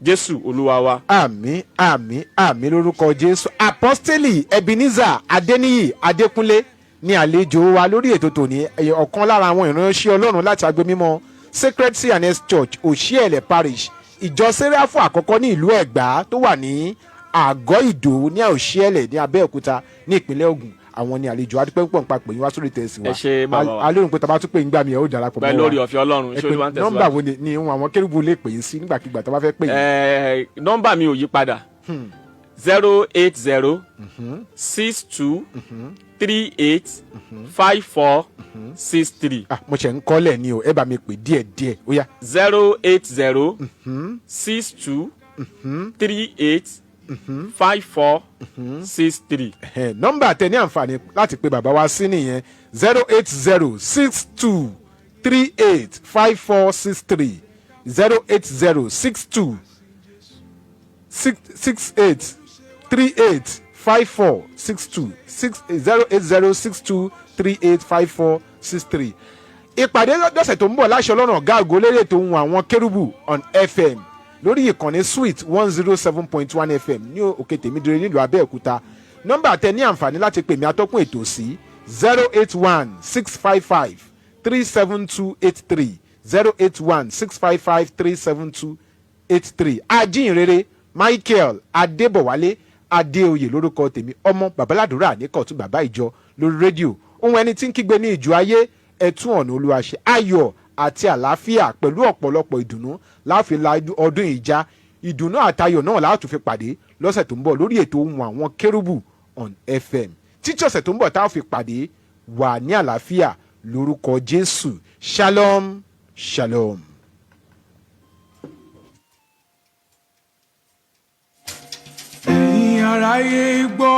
Jésù Olúwa wa. Àmín àmín àmín lórúkọ Jésù. Apọ́stélì Ebenezer Adeniyi Adekunle ní àlejò wa lórí ètò tòní, ọ̀kan lára àwọn ìránṣẹ́ Ọlọ́run láti agbo mímọ́ Sacred C&S Church Òṣìẹ̀lẹ̀ Parish, ìjọ Séráfù àkọ́kọ́ ní ìlú Ẹ̀gbá tó wà ní Àgọ́ Ìdó ní Òṣìẹ̀lẹ̀ ní Abẹ́òkúta ní ìpínlẹ̀ Ògùn. Àwọn ní àlejò adúpẹ́ púpọ̀ nípa pè yín wá sórí tẹ̀sí wa. Ẹ ṣé bàbá wa. Alérò pé tá a bá tún pè yín gbà mí ẹ ó darapọ̀ mọ́ wa. Bẹ́ẹ̀ lórí ọ̀fẹ́ Ọlọ́run ṣé olúwa ń tẹ̀síwájú. Nọ́mbà wo ni Ohun Awon Kerubu lè pè yín sí nígbàkigbà tó bá fẹ́ pè yín? Nọ́mbà mi ò yí padà. 080 62 38 54 63. Mo ṣe ń kọ́lẹ̀ ni o, ẹ bá mi pè díẹ̀díẹ̀ ó yá. 080 62 38 54 63. Nọ́mbà tẹ ní àǹfààní láti pe bàbá wa sí nìyẹn 080 62 38 54 63 080 62 68 38 54 62 080 62 38 54 63. Ìpàdé lọ́sẹ̀ tó ń bọ̀ láṣẹ Ọlọ́run ọ̀gá àgọ́ lérè tó Ohun Awon Kerubu on FM lórí ìkànnì Sweet 107.1 FM ní òkè tèmídìrè nílùú Abẹ́òkúta. Nọ́mbà tẹ ní àǹfààní láti pè mí atọ́kùn ètò sí 081 655 37283 081 655 37283. Ajínrere Michael Adébọ̀wálé Adéoyè lórúkọ tèmi, ọmọ babaládùúrà ní kọ̀tún bàbá ìjọ lórí rédíò. Ohun ẹni tí ń kígbe ní ìjọ ayé, ẹ̀tún ọ̀nà Olúwa ṣe, ayọ̀ àti àlàáfíà pẹ̀lú ọ̀pọ̀lọpọ̀ ìdùnnú láàfin la ọdún ìjà. Ìdùnnú àtayọ̀ náà láàtún fi pàdé lọ́sẹ̀ tó ń bọ̀ lórí ètò Ohun Awon Kerubu on FM. Títí ọ̀sẹ̀ tó ń bọ̀ tá a fi pàdé, wà ní àlàáfíà lórúkọ Jésù. Shalom shalom. Ẹ̀yin aráyé gbọ́.